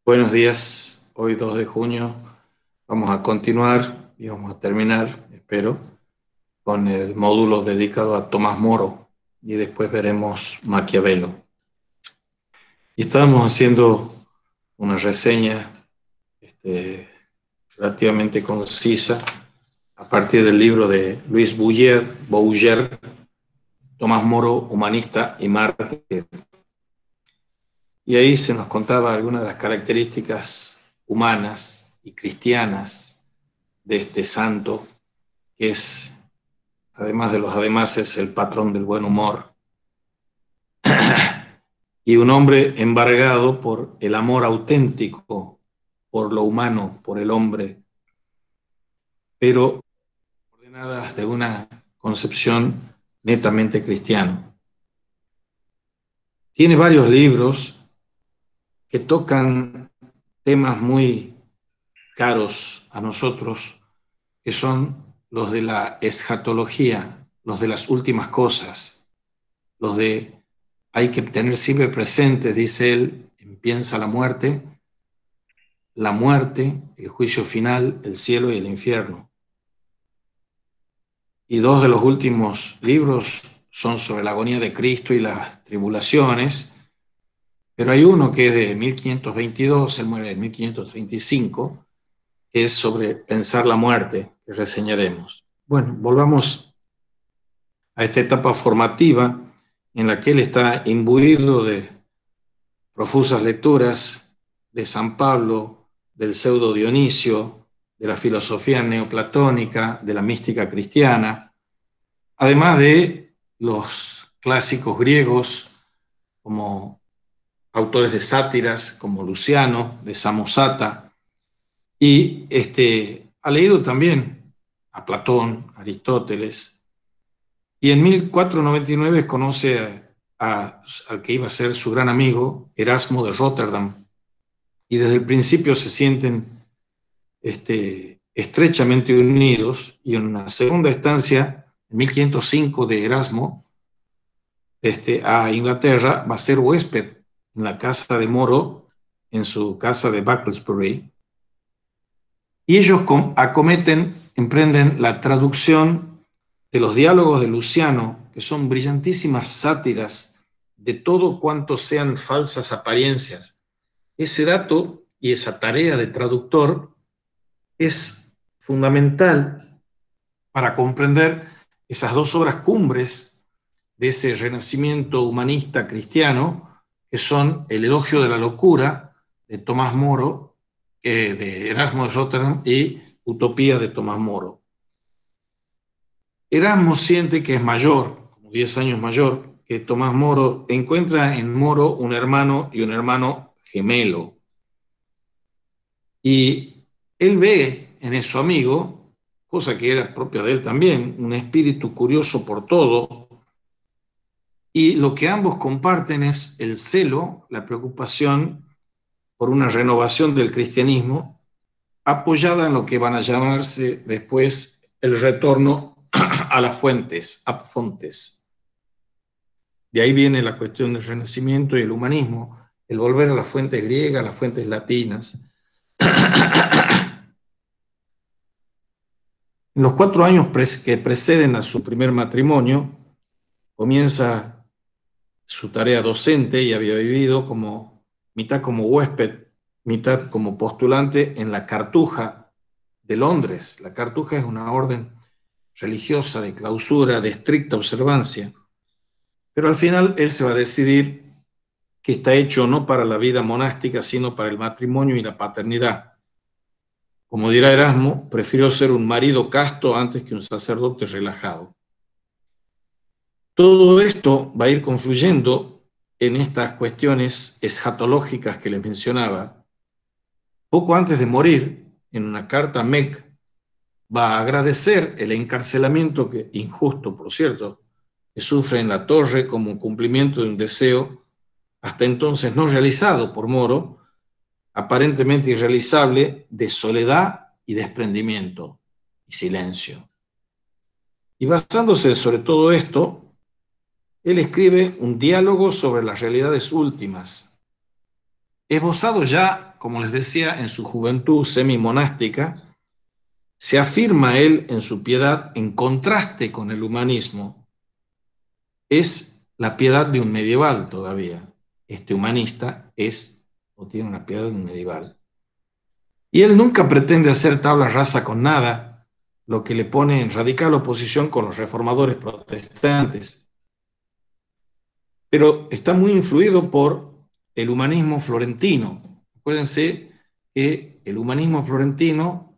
Buenos días, hoy 2 de junio vamos a continuar y vamos a terminar, espero, con el módulo dedicado a Tomás Moro y después veremos Maquiavelo. Y estábamos haciendo una reseña relativamente concisa a partir del libro de Luis Bouger, Tomás Moro, humanista y mártir. Y ahí se nos contaba algunas de las características humanas y cristianas de este santo, que es, además de los además, es el patrón del buen humor y un hombre embargado por el amor auténtico, por lo humano, por el hombre, pero ordenadas de una concepción netamente cristiana. Tiene varios libros que tocan temas muy caros a nosotros, que son los de la escatología, los de las últimas cosas, los de hay que tener siempre presente, dice él, piensa la muerte, el juicio final, el cielo y el infierno. Y dos de los últimos libros son sobre la agonía de Cristo y las tribulaciones, pero hay uno que es de 1522, él muere en 1535, que es sobre pensar la muerte, que reseñaremos. Bueno, volvamos a esta etapa formativa en la que él está imbuido de profusas lecturas de San Pablo, del pseudo Dionisio, de la filosofía neoplatónica, de la mística cristiana, además de los clásicos griegos como autores de sátiras como Luciano, de Samosata, y ha leído también a Platón, Aristóteles, y en 1499 conoce al que iba a ser su gran amigo, Erasmo de Rotterdam, y desde el principio se sienten estrechamente unidos, y en una segunda estancia, en 1505 de Erasmo, a Inglaterra, va a ser huésped en la casa de Moro, en su casa de Bucklersbury, y ellos emprenden la traducción de los diálogos de Luciano, que son brillantísimas sátiras de todo cuanto sean falsas apariencias. Ese dato y esa tarea de traductor es fundamental para comprender esas dos obras cumbres de ese renacimiento humanista cristiano, que son El elogio de la locura de Tomás Moro, de Erasmo de Rotterdam, y Utopía de Tomás Moro. Erasmo siente que es mayor, como 10 años mayor que Tomás Moro, encuentra en Moro un hermano y un hermano gemelo. Y él ve en su amigo, cosa que era propia de él también, un espíritu curioso por todo, y lo que ambos comparten es el celo, la preocupación por una renovación del cristianismo, apoyada en lo que van a llamarse después el retorno a las fuentes, a fontes. De ahí viene la cuestión del Renacimiento y el humanismo, el volver a las fuentes griegas, a las fuentes latinas. En los 4 años que preceden a su primer matrimonio, comienza su tarea docente y había vivido mitad como huésped, mitad como postulante en la Cartuja de Londres. La Cartuja es una orden religiosa de clausura, de estricta observancia, pero al final él se va a decidir que está hecho no para la vida monástica, sino para el matrimonio y la paternidad. Como dirá Erasmo, prefirió ser un marido casto antes que un sacerdote relajado. Todo esto va a ir confluyendo en estas cuestiones escatológicas que les mencionaba. Poco antes de morir, en una carta a Meck, va a agradecer el encarcelamiento, injusto por cierto, que sufre en la torre como cumplimiento de un deseo hasta entonces no realizado por Moro, aparentemente irrealizable, de soledad y desprendimiento y silencio. Y basándose sobre todo esto, él escribe un diálogo sobre las realidades últimas. esbozado ya, como les decía, en su juventud semimonástica, se afirma él en su piedad en contraste con el humanismo. Es la piedad de un medieval todavía. Este humanista es o tiene una piedad de un medieval. Y él nunca pretende hacer tabla rasa con nada, lo que le pone en radical oposición con los reformadores protestantes. Pero está muy influido por el humanismo florentino. Acuérdense que el humanismo florentino,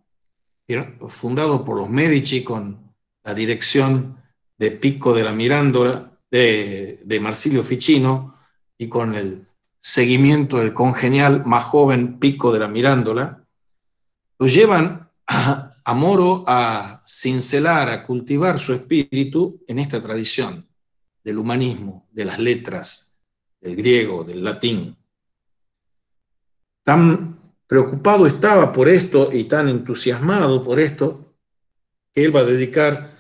fundado por los Medici con la dirección de Pico de la Mirandola, de Marsilio Ficino, y con el seguimiento del congenial más joven Pico de la Mirandola, lo llevan a Moro a cincelar, a cultivar su espíritu en esta tradición del humanismo, de las letras, del griego, del latín. Tan preocupado estaba por esto y tan entusiasmado por esto, que él va a dedicar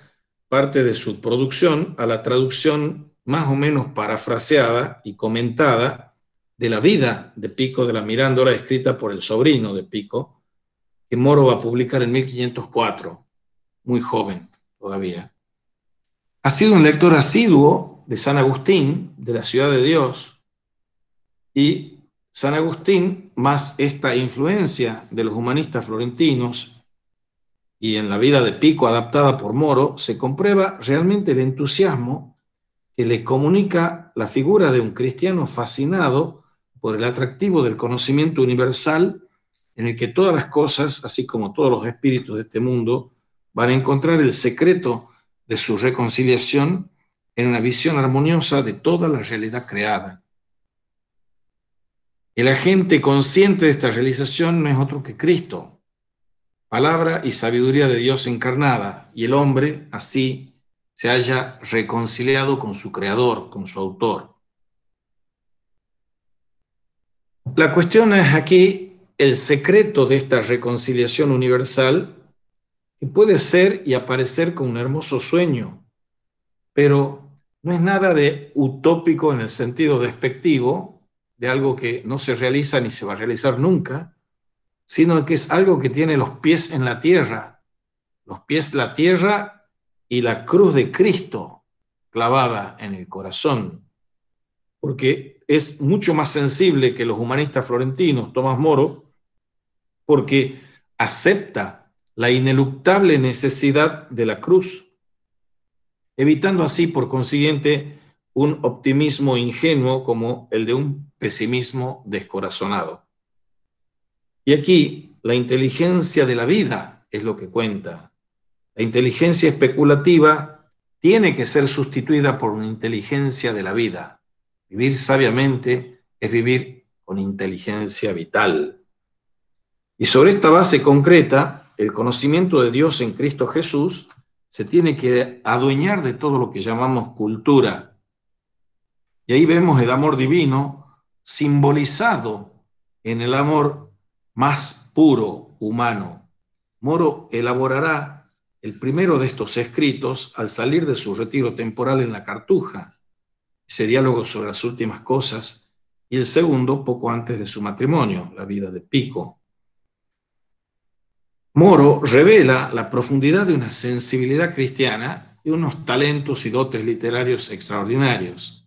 parte de su producción a la traducción más o menos parafraseada y comentada de la vida de Pico de la Mirandola, escrita por el sobrino de Pico, que Moro va a publicar en 1504, muy joven todavía. Ha sido un lector asiduo de San Agustín, de la Ciudad de Dios, y San Agustín, más esta influencia de los humanistas florentinos y en la vida de Pico adaptada por Moro, se comprueba realmente el entusiasmo que le comunica la figura de un cristiano fascinado por el atractivo del conocimiento universal, en el que todas las cosas, así como todos los espíritus de este mundo, van a encontrar el secreto de su reconciliación en una visión armoniosa de toda la realidad creada. El agente consciente de esta realización no es otro que Cristo, palabra y sabiduría de Dios encarnada, y el hombre así se haya reconciliado con su creador, con su autor. La cuestión es aquí el secreto de esta reconciliación universal, que puede ser y aparecer como un hermoso sueño, pero no es nada de utópico en el sentido despectivo, de algo que no se realiza ni se va a realizar nunca, sino que es algo que tiene los pies en la tierra, los pies en la tierra y la cruz de Cristo clavada en el corazón, porque es mucho más sensible que los humanistas florentinos, Tomás Moro, porque acepta la ineluctable necesidad de la cruz, evitando así, por consiguiente, un optimismo ingenuo como el de un pesimismo descorazonado. Y aquí la inteligencia de la vida es lo que cuenta. La inteligencia especulativa tiene que ser sustituida por una inteligencia de la vida. Vivir sabiamente es vivir con inteligencia vital. Y sobre esta base concreta, el conocimiento de Dios en Cristo Jesús se tiene que adueñar de todo lo que llamamos cultura. Y ahí vemos el amor divino simbolizado en el amor más puro, humano. Moro elaborará el primero de estos escritos al salir de su retiro temporal en la Cartuja, ese diálogo sobre las últimas cosas, y el segundo poco antes de su matrimonio, la vida de Pico. Moro revela la profundidad de una sensibilidad cristiana y unos talentos y dotes literarios extraordinarios.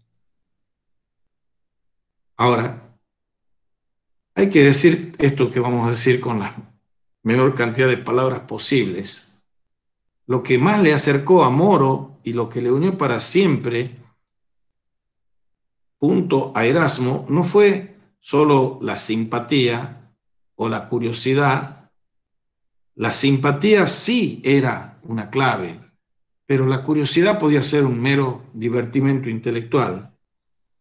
Ahora, hay que decir esto que vamos a decir con la menor cantidad de palabras posibles. Lo que más le acercó a Moro y lo que le unió para siempre junto a Erasmo no fue solo la simpatía o la curiosidad. La simpatía sí era una clave, pero la curiosidad podía ser un mero divertimento intelectual.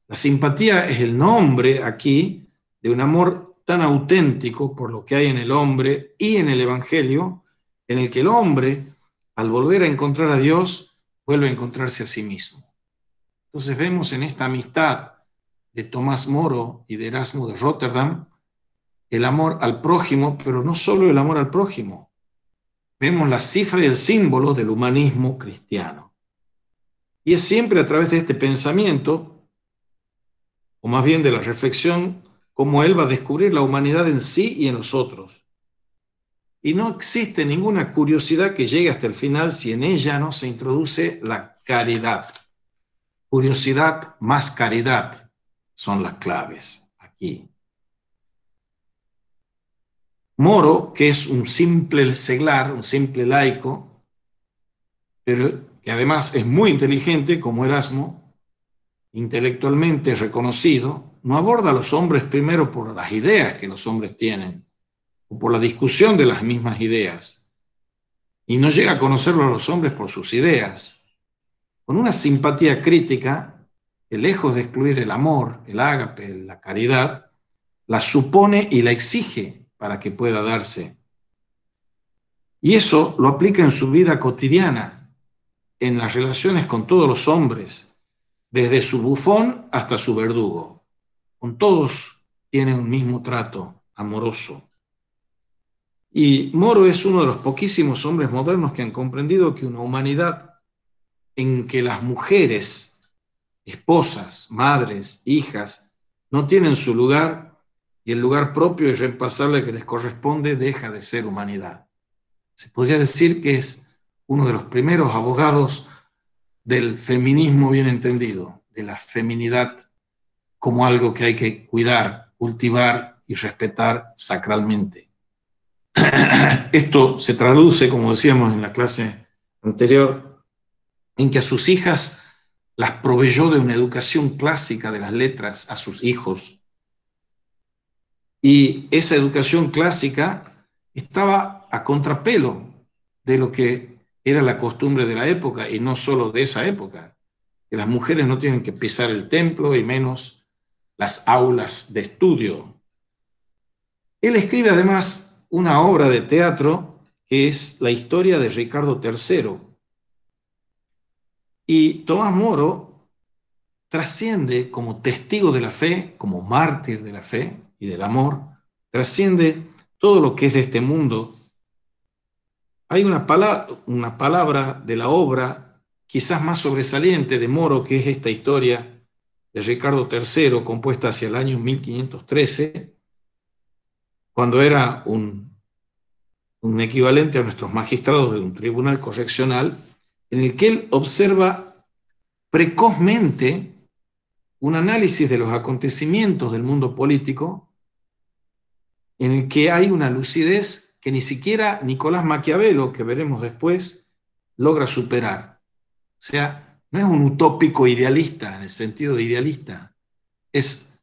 La simpatía es el nombre aquí de un amor tan auténtico por lo que hay en el hombre y en el Evangelio, en el que el hombre, al volver a encontrar a Dios, vuelve a encontrarse a sí mismo. Entonces vemos en esta amistad de Tomás Moro y de Erasmo de Rotterdam el amor al prójimo, pero no solo el amor al prójimo. Vemos la cifra y el símbolo del humanismo cristiano. Y es siempre a través de este pensamiento, o más bien de la reflexión cómo él va a descubrir la humanidad en sí y en los otros. Y no existe ninguna curiosidad que llegue hasta el final si en ella no se introduce la caridad. Curiosidad más caridad son las claves aquí. Moro, que es un simple seglar, un simple laico, pero que además es muy inteligente, como Erasmo, intelectualmente reconocido, no aborda a los hombres primero por las ideas que los hombres tienen, o por la discusión de las mismas ideas, y no llega a conocerlo a los hombres por sus ideas, con una simpatía crítica que lejos de excluir el amor, el ágape, la caridad, la supone y la exige para que pueda darse. Y eso lo aplica en su vida cotidiana, en las relaciones con todos los hombres, desde su bufón hasta su verdugo. Con todos tiene un mismo trato amoroso. Y Moro es uno de los poquísimos hombres modernos que han comprendido que una humanidad en que las mujeres, esposas, madres, hijas, no tienen su lugar y el lugar propio y reemplazable que les corresponde deja de ser humanidad. Se podría decir que es uno de los primeros abogados del feminismo bien entendido, de la feminidad como algo que hay que cuidar, cultivar y respetar sacralmente. Esto se traduce, como decíamos en la clase anterior, en que a sus hijas las proveyó de una educación clásica de las letras a sus hijos. Y esa educación clásica estaba a contrapelo de lo que era la costumbre de la época, y no solo de esa época, que las mujeres no tienen que pisar el templo y menos las aulas de estudio. Él escribe además una obra de teatro que es la historia de Ricardo III. Y Tomás Moro trasciende como testigo de la fe, como mártir de la fe y del amor, trasciende todo lo que es de este mundo. Hay una palabra de la obra quizás más sobresaliente de Moro, que es esta historia de Ricardo III, compuesta hacia el año 1513, cuando era un equivalente a nuestros magistrados de un tribunal correccional, en el que él observa precozmente un análisis de los acontecimientos del mundo político, en el que hay una lucidez que ni siquiera Nicolás Maquiavelo, que veremos después, logra superar. O sea, no es un utópico idealista en el sentido de idealista, es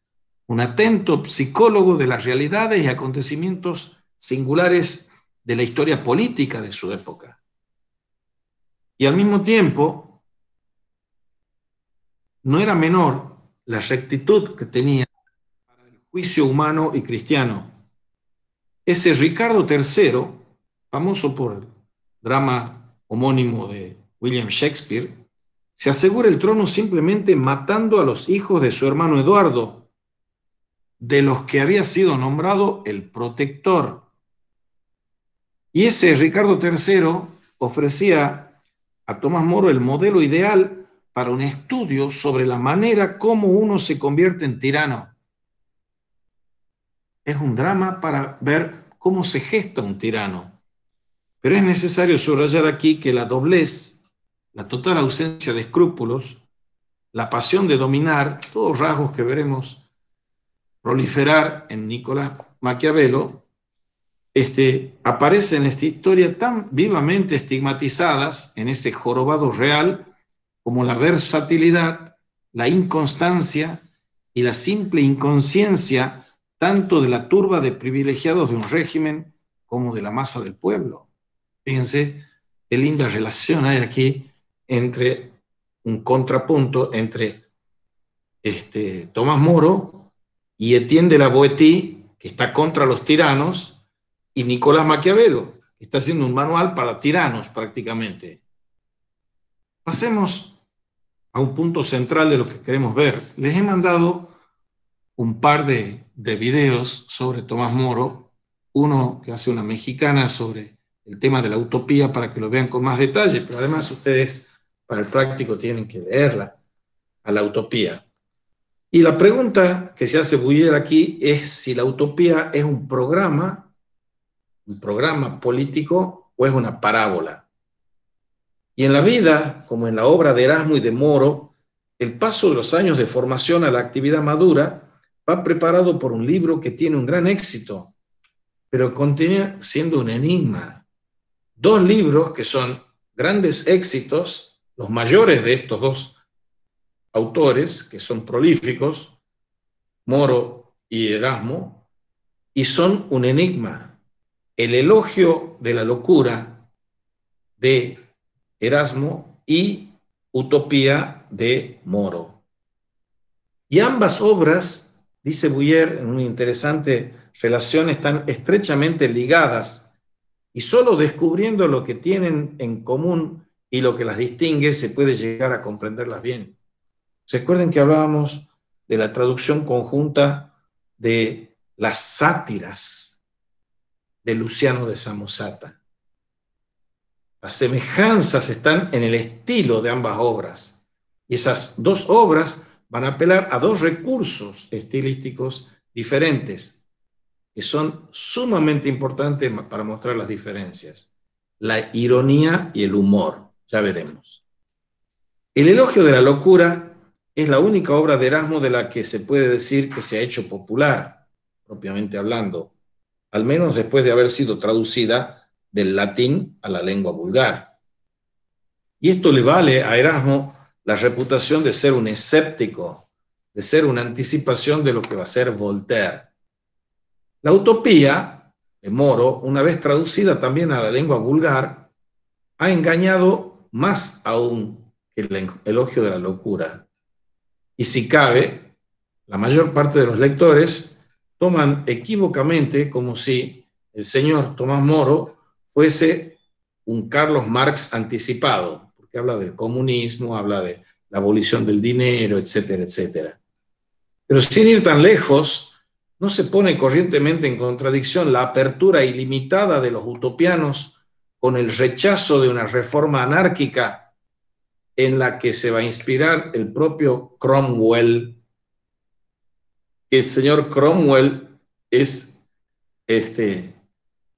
un atento psicólogo de las realidades y acontecimientos singulares de la historia política de su época. Y al mismo tiempo, no era menor la rectitud que tenía para el juicio humano y cristiano. Ese Ricardo III, famoso por el drama homónimo de William Shakespeare, se asegura el trono simplemente matando a los hijos de su hermano Eduardo, de los que había sido nombrado el protector. Y ese Ricardo III ofrecía a Tomás Moro el modelo ideal para un estudio sobre la manera como uno se convierte en tirano. Es un drama para ver cómo se gesta un tirano. Pero es necesario subrayar aquí que la doblez, la total ausencia de escrúpulos, la pasión de dominar, todos rasgos que veremos proliferar en Nicolás Maquiavelo, aparecen en esta historia tan vivamente estigmatizadas en ese jorobado real como la versatilidad, la inconstancia y la simple inconsciencia tanto de la turba de privilegiados de un régimen como de la masa del pueblo. Fíjense qué linda relación hay aquí entre un contrapunto entre Tomás Moro y Etienne de la Boétie, que está contra los tiranos, y Nicolás Maquiavelo, que está haciendo un manual para tiranos prácticamente. Pasemos a un punto central de lo que queremos ver. Les he mandado un par de videos sobre Tomás Moro, uno que hace una mexicana sobre el tema de la utopía para que lo vean con más detalle, pero además ustedes para el práctico tienen que leerla, a la utopía. Y la pregunta que se hace Bouyer aquí es si la utopía es un programa político o es una parábola. Y en la vida, como en la obra de Erasmo y de Moro, el paso de los años de formación a la actividad madura va preparado por un libro que tiene un gran éxito, pero continúa siendo un enigma. Dos libros que son grandes éxitos, los mayores de estos dos autores, que son prolíficos, Moro y Erasmo, y son un enigma. El elogio de la locura de Erasmo y Utopía de Moro. Y ambas obras, dice Bouyer en una interesante relación, están estrechamente ligadas y solo descubriendo lo que tienen en común y lo que las distingue se puede llegar a comprenderlas bien. Recuerden que hablábamos de la traducción conjunta de las sátiras de Luciano de Samosata. Las semejanzas están en el estilo de ambas obras. Y esas dos obras van a apelar a dos recursos estilísticos diferentes, que son sumamente importantes para mostrar las diferencias. La ironía y el humor. Ya veremos. El elogio de la locura es la única obra de Erasmo de la que se puede decir que se ha hecho popular, propiamente hablando, al menos después de haber sido traducida del latín a la lengua vulgar. Y esto le vale a Erasmo la reputación de ser un escéptico, de ser una anticipación de lo que va a ser Voltaire. La utopía de Moro, una vez traducida también a la lengua vulgar, ha engañado más aún que el elogio de la locura. Y si cabe, la mayor parte de los lectores toman equívocamente como si el señor Tomás Moro fuese un Carlos Marx anticipado, porque habla del comunismo, habla de la abolición del dinero, etcétera, etcétera. Pero sin ir tan lejos, no se pone corrientemente en contradicción la apertura ilimitada de los utopianos con el rechazo de una reforma anárquica en la que se va a inspirar el propio Cromwell. El señor Cromwell es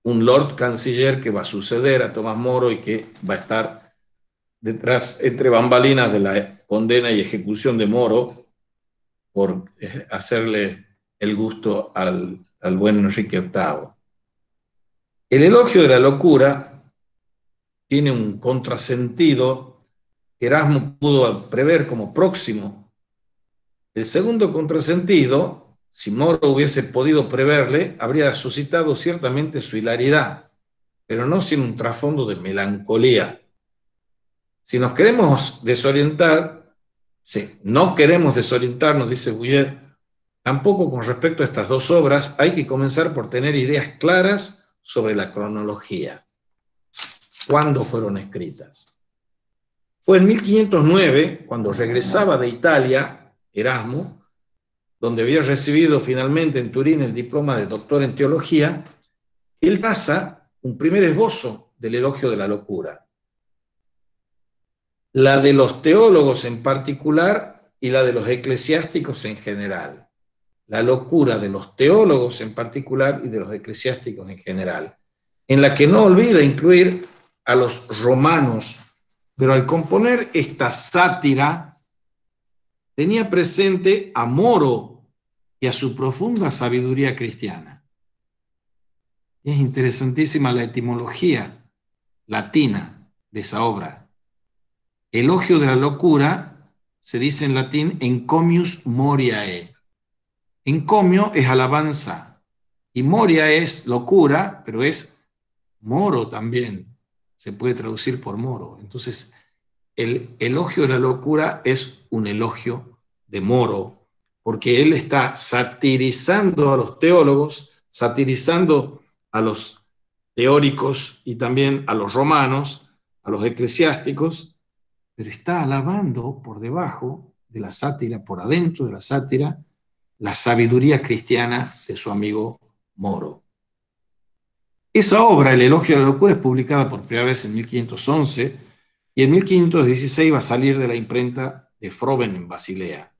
un Lord Canciller que va a suceder a Tomás Moro y que va a estar detrás, entre bambalinas, de la condena y ejecución de Moro por hacerle el gusto al buen Enrique VIII. El elogio de la locura tiene un contrasentido que Erasmo pudo prever como próximo. El segundo contrasentido, si Moro hubiese podido preverle, habría suscitado ciertamente su hilaridad, pero no sin un trasfondo de melancolía. Si nos queremos desorientar, sí, no queremos desorientarnos, dice Bouyer, tampoco con respecto a estas dos obras, hay que comenzar por tener ideas claras sobre la cronología. ¿Cuándo fueron escritas? Fue en 1509, cuando regresaba de Italia, Erasmo, donde había recibido finalmente en Turín el diploma de doctor en teología, él traza un primer esbozo del elogio de la locura. La de los teólogos en particular y la de los eclesiásticos en general. La locura de los teólogos en particular y de los eclesiásticos en general, en la que no olvida incluir a los romanos, pero al componer esta sátira tenía presente a Moro y a su profunda sabiduría cristiana. Es interesantísima la etimología latina de esa obra. Elogio de la locura se dice en latín encomius moriae. Encomio es alabanza y moria es locura, pero es moro también. Se puede traducir por moro. Entonces, el elogio de la locura es un elogio de Moro, porque él está satirizando a los teólogos, satirizando a los teóricos y también a los romanos, a los eclesiásticos, pero está alabando por debajo de la sátira, por adentro de la sátira, la sabiduría cristiana de su amigo Moro. Esa obra, El elogio de la locura, es publicada por primera vez en 1511 y en 1516 va a salir de la imprenta de Froben en Basilea.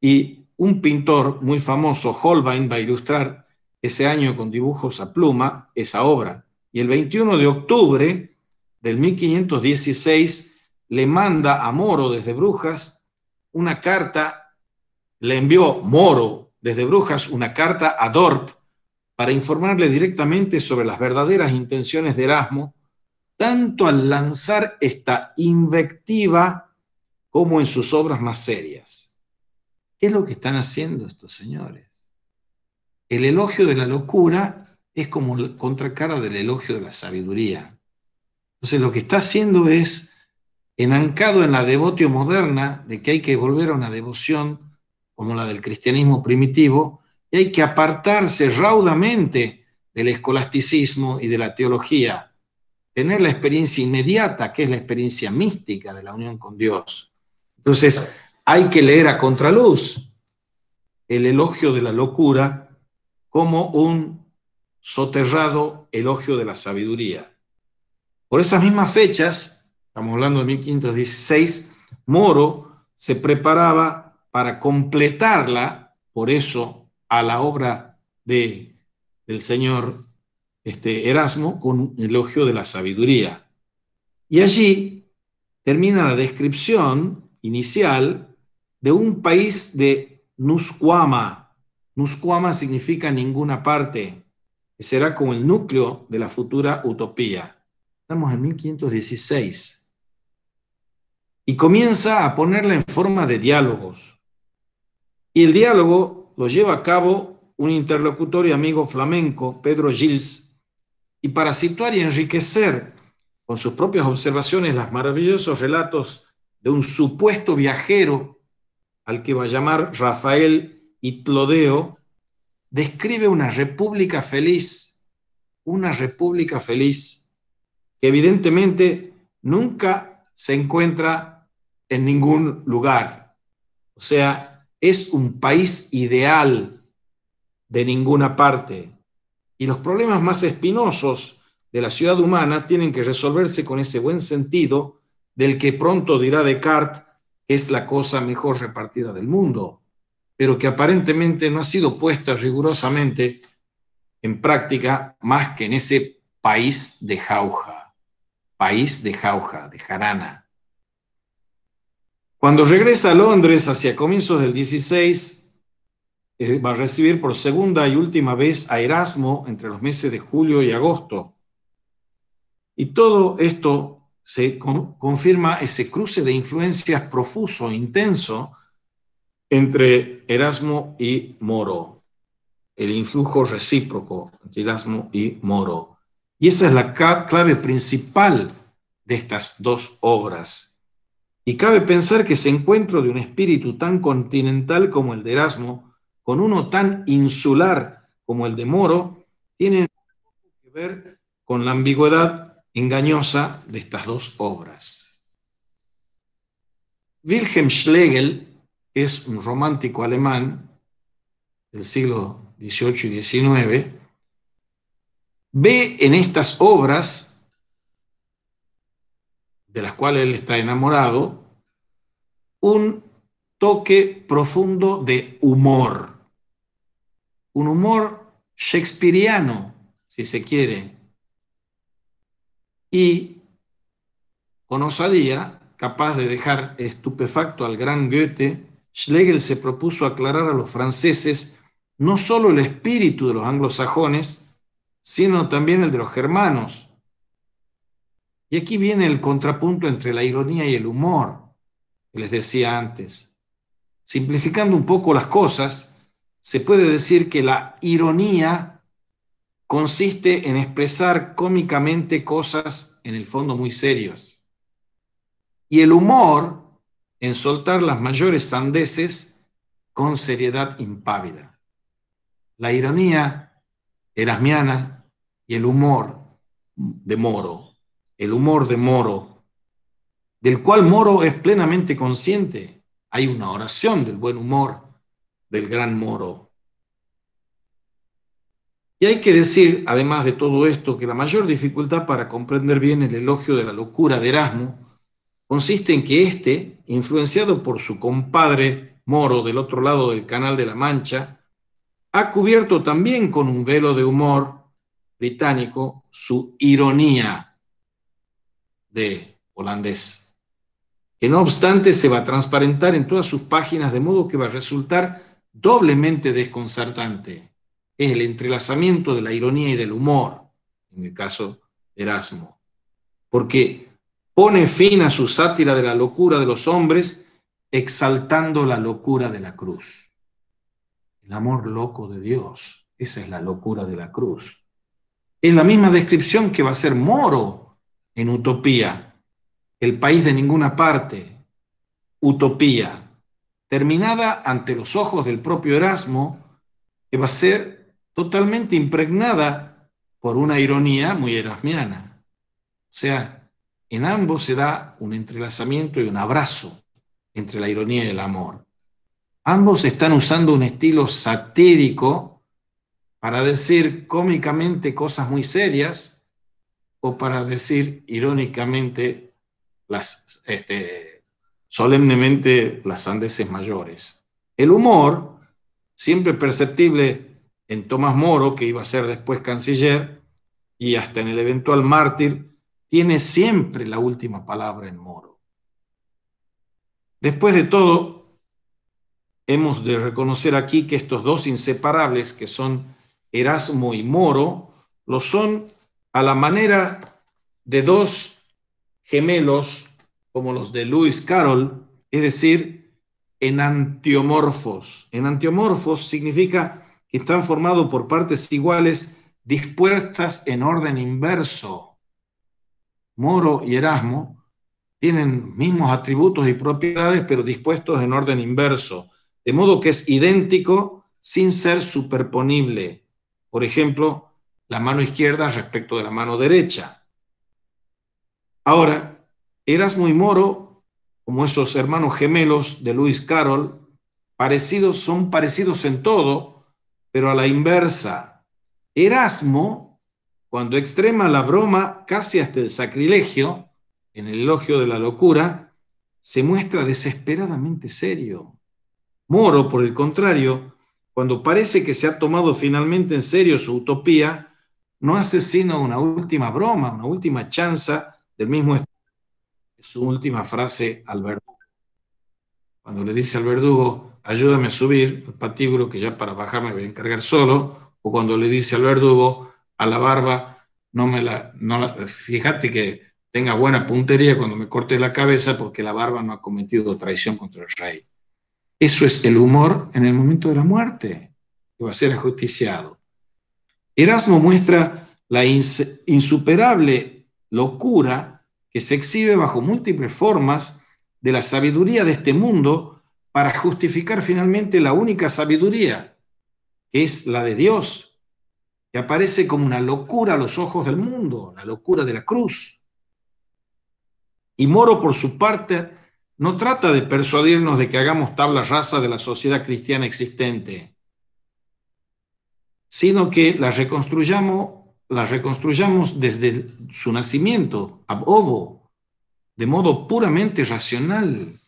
Y un pintor muy famoso, Holbein, va a ilustrar ese año con dibujos a pluma esa obra. Y el 21 de octubre del 1516 le manda a Moro desde Brujas una carta, le envió Moro desde Brujas una carta a Dorp para informarle directamente sobre las verdaderas intenciones de Erasmo, tanto al lanzar esta invectiva como en sus obras más serias. ¿Qué es lo que están haciendo estos señores? El elogio de la locura es como la contracara del elogio de la sabiduría. Entonces lo que está haciendo es enancado en la devotio moderna de que hay que volver a una devoción como la del cristianismo primitivo y hay que apartarse raudamente del escolasticismo y de la teología, tener la experiencia inmediata, que es la experiencia mística de la unión con Dios. Entonces hay que leer a contraluz el elogio de la locura como un soterrado elogio de la sabiduría. Por esas mismas fechas, estamos hablando de 1516, Moro se preparaba para completarla, por eso, a la obra del señor Erasmo con un elogio de la sabiduría. Y allí termina la descripción inicial de un país de Nuscuama. Nuscuama significa ninguna parte, que será como el núcleo de la futura utopía. Estamos en 1516. Y comienza a ponerla en forma de diálogos. Y el diálogo lo lleva a cabo un interlocutor y amigo flamenco, Pedro Gils, y para situar y enriquecer con sus propias observaciones los maravillosos relatos de un supuesto viajero al que va a llamar Rafael Itlodeo, describe una república feliz que evidentemente nunca se encuentra en ningún lugar. O sea, es un país ideal de ninguna parte. Y los problemas más espinosos de la ciudad humana tienen que resolverse con ese buen sentido del que pronto dirá Descartes que es la cosa mejor repartida del mundo, pero que aparentemente no ha sido puesta rigurosamente en práctica más que en ese país de jauja, de jarana. Cuando regresa a Londres hacia comienzos del 16, va a recibir por segunda y última vez a Erasmo entre los meses de julio y agosto. Y todo esto se confirma ese cruce de influencias profuso, intenso, entre Erasmo y Moro, el influjo recíproco entre Erasmo y Moro. Y esa es la clave principal de estas dos obras. Y cabe pensar que ese encuentro de un espíritu tan continental como el de Erasmo, con uno tan insular como el de Moro, tiene que ver con la ambigüedad engañosa de estas dos obras. Wilhelm Schlegel es un romántico alemán del siglo XVIII y XIX, ve en estas obras, de las cuales él está enamorado, un toque profundo de humor, un humor shakespeariano, si se quiere, y con osadía, capaz de dejar estupefacto al gran Goethe, Schlegel se propuso aclarar a los franceses no solo el espíritu de los anglosajones, sino también el de los germanos. Y aquí viene el contrapunto entre la ironía y el humor, que les decía antes. Simplificando un poco las cosas, se puede decir que la ironía consiste en expresar cómicamente cosas en el fondo muy serias. Y el humor en soltar las mayores sandeces con seriedad impávida. La ironía erasmiana y el humor de Moro, del cual Moro es plenamente consciente. Hay una oración del buen humor del gran Moro. Y hay que decir, además de todo esto, que la mayor dificultad para comprender bien el elogio de la locura de Erasmo consiste en que éste, influenciado por su compadre Moro, del otro lado del Canal de la Mancha, ha cubierto también con un velo de humor británico su ironía de holandés, que no obstante se va a transparentar en todas sus páginas, de modo que va a resultar doblemente desconcertante. Es el entrelazamiento de la ironía y del humor, en el caso de Erasmo, porque pone fin a su sátira de la locura de los hombres, exaltando la locura de la cruz. El amor loco de Dios, esa es la locura de la cruz. Es la misma descripción que va a hacer Moro en Utopía, el país de ninguna parte, Utopía, terminada ante los ojos del propio Erasmo, que va a ser totalmente impregnada por una ironía muy erasmiana. O sea, en ambos se da un entrelazamiento y un abrazo entre la ironía y el amor. Ambos están usando un estilo satírico para decir cómicamente cosas muy serias o para decir irónicamente solemnemente las sandeces mayores. El humor, siempre perceptible en Tomás Moro, que iba a ser después canciller, y hasta en el eventual mártir, tiene siempre la última palabra en Moro. Después de todo, hemos de reconocer aquí que estos dos inseparables, que son Erasmo y Moro, lo son a la manera de dos gemelos como los de Lewis Carroll, es decir, enantiomorfos. Enantiomorfos significa que están formados por partes iguales dispuestas en orden inverso. Moro y Erasmo tienen mismos atributos y propiedades, pero dispuestos en orden inverso, de modo que es idéntico sin ser superponible. Por ejemplo, la mano izquierda respecto de la mano derecha. Ahora, Erasmo y Moro, como esos hermanos gemelos de Lewis Carroll, son parecidos en todo, pero a la inversa. Erasmo, cuando extrema la broma casi hasta el sacrilegio, en el elogio de la locura, se muestra desesperadamente serio. Moro, por el contrario, cuando parece que se ha tomado finalmente en serio su utopía, no hace sino una última broma, una última chanza del mismo estilo. Su última frase al verdugo. Cuando le dice al verdugo, ayúdame a subir el patíbulo que ya para bajar me voy a encargar solo, o cuando le dice al verdugo, a la barba, fíjate que tenga buena puntería cuando me cortes la cabeza porque la barba no ha cometido traición contra el rey. Eso es el humor en el momento de la muerte, que va a ser ajusticiado. Erasmo muestra la insuperable locura que se exhibe bajo múltiples formas de la sabiduría de este mundo para justificar finalmente la única sabiduría, que es la de Dios, que aparece como una locura a los ojos del mundo, la locura de la cruz. Y Moro, por su parte, no trata de persuadirnos de que hagamos tabla rasa de la sociedad cristiana existente, sino que la reconstruyamos desde su nacimiento, ab ovo, de modo puramente racional.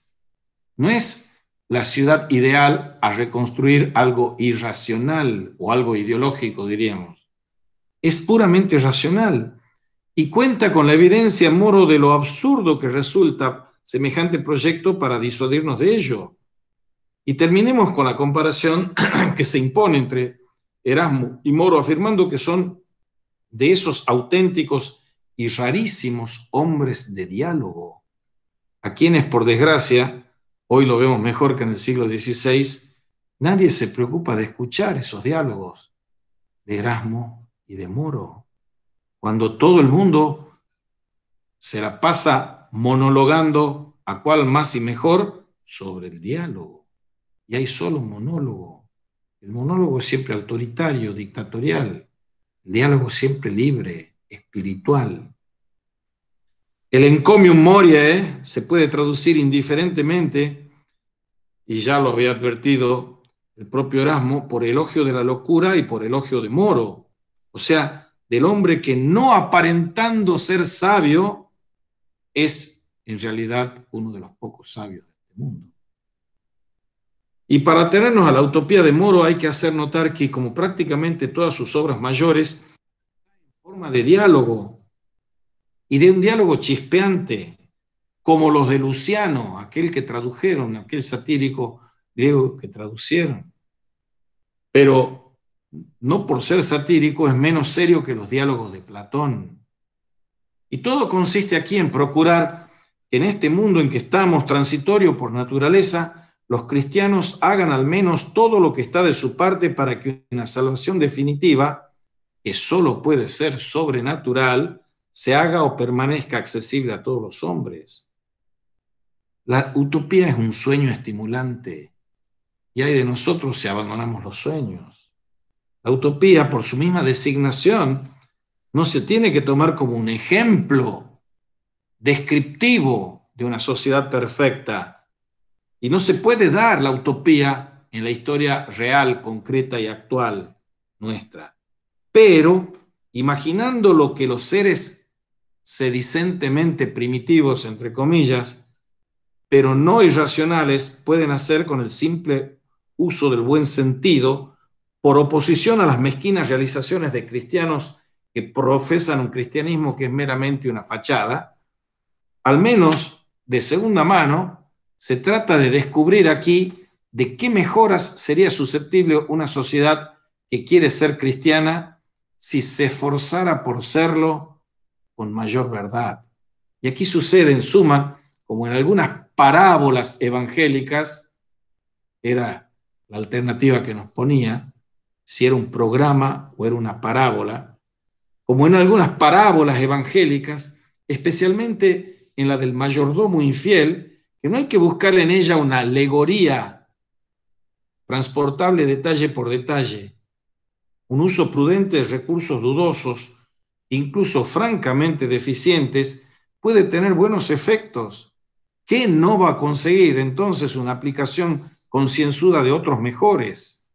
No es la ciudad ideal a reconstruir algo irracional o algo ideológico, diríamos. Es puramente racional y cuenta con la evidencia, Moro, de lo absurdo que resulta semejante proyecto para disuadirnos de ello. Y terminemos con la comparación que se impone entre Erasmo y Moro, afirmando que son de esos auténticos y rarísimos hombres de diálogo, a quienes, por desgracia, hoy lo vemos mejor que en el siglo XVI, nadie se preocupa de escuchar esos diálogos de Erasmo y de Moro, cuando todo el mundo se la pasa monologando a cuál más y mejor sobre el diálogo. Y hay solo un monólogo. El monólogo es siempre autoritario, dictatorial. El diálogo siempre libre, espiritual. El encomium moriae se puede traducir indiferentemente, y ya lo había advertido el propio Erasmo, por elogio de la locura y por elogio de Moro. O sea, del hombre que no aparentando ser sabio, es en realidad uno de los pocos sabios de este mundo. Y para tenernos a la utopía de Moro hay que hacer notar que, como prácticamente todas sus obras mayores, forma de diálogo, y de un diálogo chispeante, como los de Luciano, aquel que tradujeron, aquel satírico griego que traducieron. Pero no por ser satírico es menos serio que los diálogos de Platón. Y todo consiste aquí en procurar que en este mundo en que estamos, transitorio por naturaleza, los cristianos hagan al menos todo lo que está de su parte para que una salvación definitiva, que solo puede ser sobrenatural, se haga o permanezca accesible a todos los hombres. La utopía es un sueño estimulante y hay de nosotros si abandonamos los sueños. La utopía, por su misma designación, no se tiene que tomar como un ejemplo descriptivo de una sociedad perfecta, y no se puede dar la utopía en la historia real, concreta y actual nuestra. Pero, imaginando lo que los seres sedicentemente primitivos, entre comillas, pero no irracionales, pueden hacer con el simple uso del buen sentido, por oposición a las mezquinas realizaciones de cristianos que profesan un cristianismo que es meramente una fachada, al menos de segunda mano, se trata de descubrir aquí de qué mejoras sería susceptible una sociedad que quiere ser cristiana si se esforzara por serlo con mayor verdad. Y aquí sucede, en suma, como en algunas parábolas evangélicas, era la alternativa que nos ponía, si era un programa o era una parábola, como en algunas parábolas evangélicas, especialmente en la del mayordomo infiel, que no hay que buscar en ella una alegoría transportable detalle por detalle, un uso prudente de recursos dudosos, incluso francamente deficientes, puede tener buenos efectos. ¿Qué no va a conseguir entonces una aplicación concienzuda de otros mejores?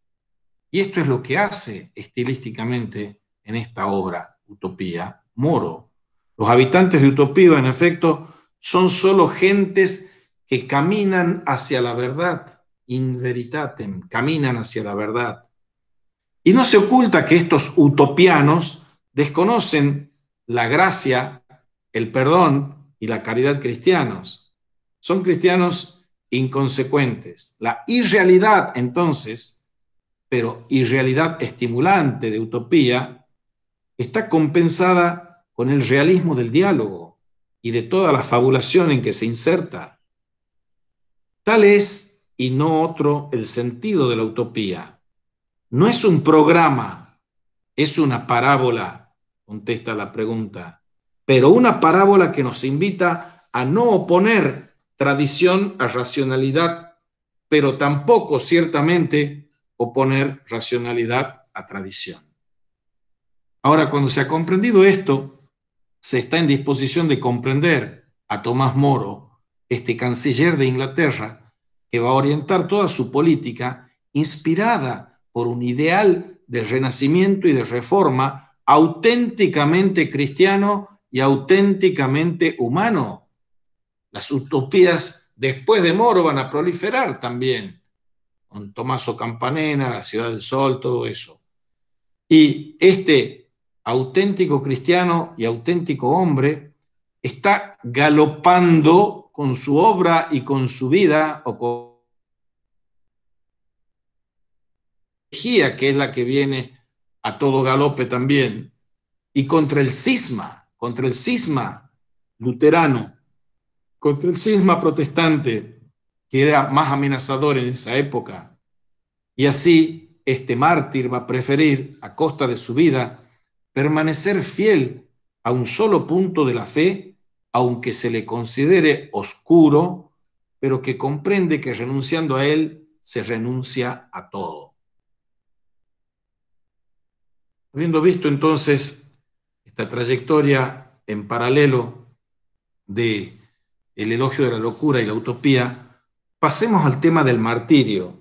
Y esto es lo que hace estilísticamente en esta obra, Utopía, Moro. Los habitantes de Utopía, en efecto, son solo gentes que caminan hacia la verdad, in veritatem, caminan hacia la verdad. Y no se oculta que estos utopianos desconocen la gracia, el perdón y la caridad cristianos. Son cristianos inconsecuentes. La irrealidad, entonces, pero irrealidad estimulante de utopía, está compensada con el realismo del diálogo y de toda la fabulación en que se inserta. Tal es, y no otro, el sentido de la utopía. No es un programa, es una parábola, contesta la pregunta, pero una parábola que nos invita a no oponer tradición a racionalidad, pero tampoco ciertamente oponer racionalidad a tradición. Ahora, cuando se ha comprendido esto, se está en disposición de comprender a Tomás Moro, este canciller de Inglaterra, que va a orientar toda su política inspirada por un ideal de renacimiento y de reforma auténticamente cristiano y auténticamente humano. Las utopías después de Moro van a proliferar también, con Tommaso Campanella, La Ciudad del Sol, todo eso. Y este auténtico cristiano y auténtico hombre está galopando con su obra y con su vida, o con la que es la que viene a todo galope también, y contra el cisma luterano, contra el cisma protestante, que era más amenazador en esa época. Y así este mártir va a preferir, a costa de su vida, permanecer fiel a un solo punto de la fe, aunque se le considere oscuro, pero que comprende que renunciando a él se renuncia a todo. Habiendo visto entonces esta trayectoria en paralelo de el elogio de la locura y la utopía, pasemos al tema del martirio.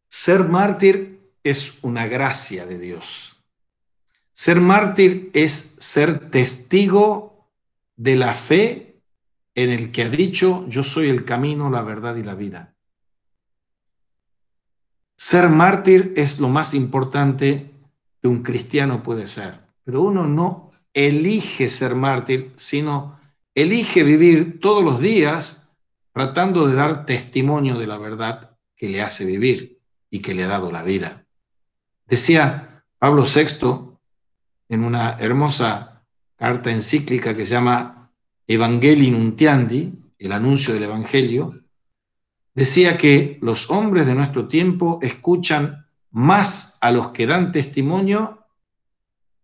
Ser mártir es una gracia de Dios. Ser mártir es ser testigo de la fe en el que ha dicho: yo soy el camino, la verdad y la vida. Ser mártir es lo más importante que un cristiano puede ser, pero uno no elige ser mártir, sino elige vivir todos los días tratando de dar testimonio de la verdad que le hace vivir y que le ha dado la vida. Decía Pablo VI en una hermosa carta encíclica que se llama Evangelii Nuntiandi, el anuncio del Evangelio, decía que los hombres de nuestro tiempo escuchan más a los que dan testimonio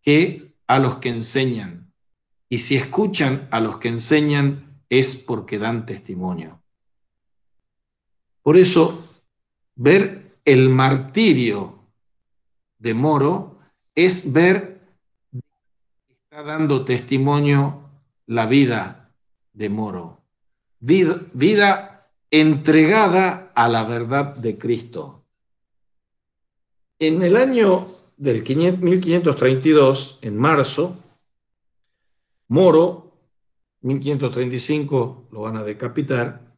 que a los que enseñan. Y si escuchan a los que enseñan es porque dan testimonio. Por eso, ver el martirio de Moro es ver que está dando testimonio la vida de Moro. Vida entregada a la verdad de Cristo. En el año del 1532, en marzo, Moro, 1535 lo van a decapitar,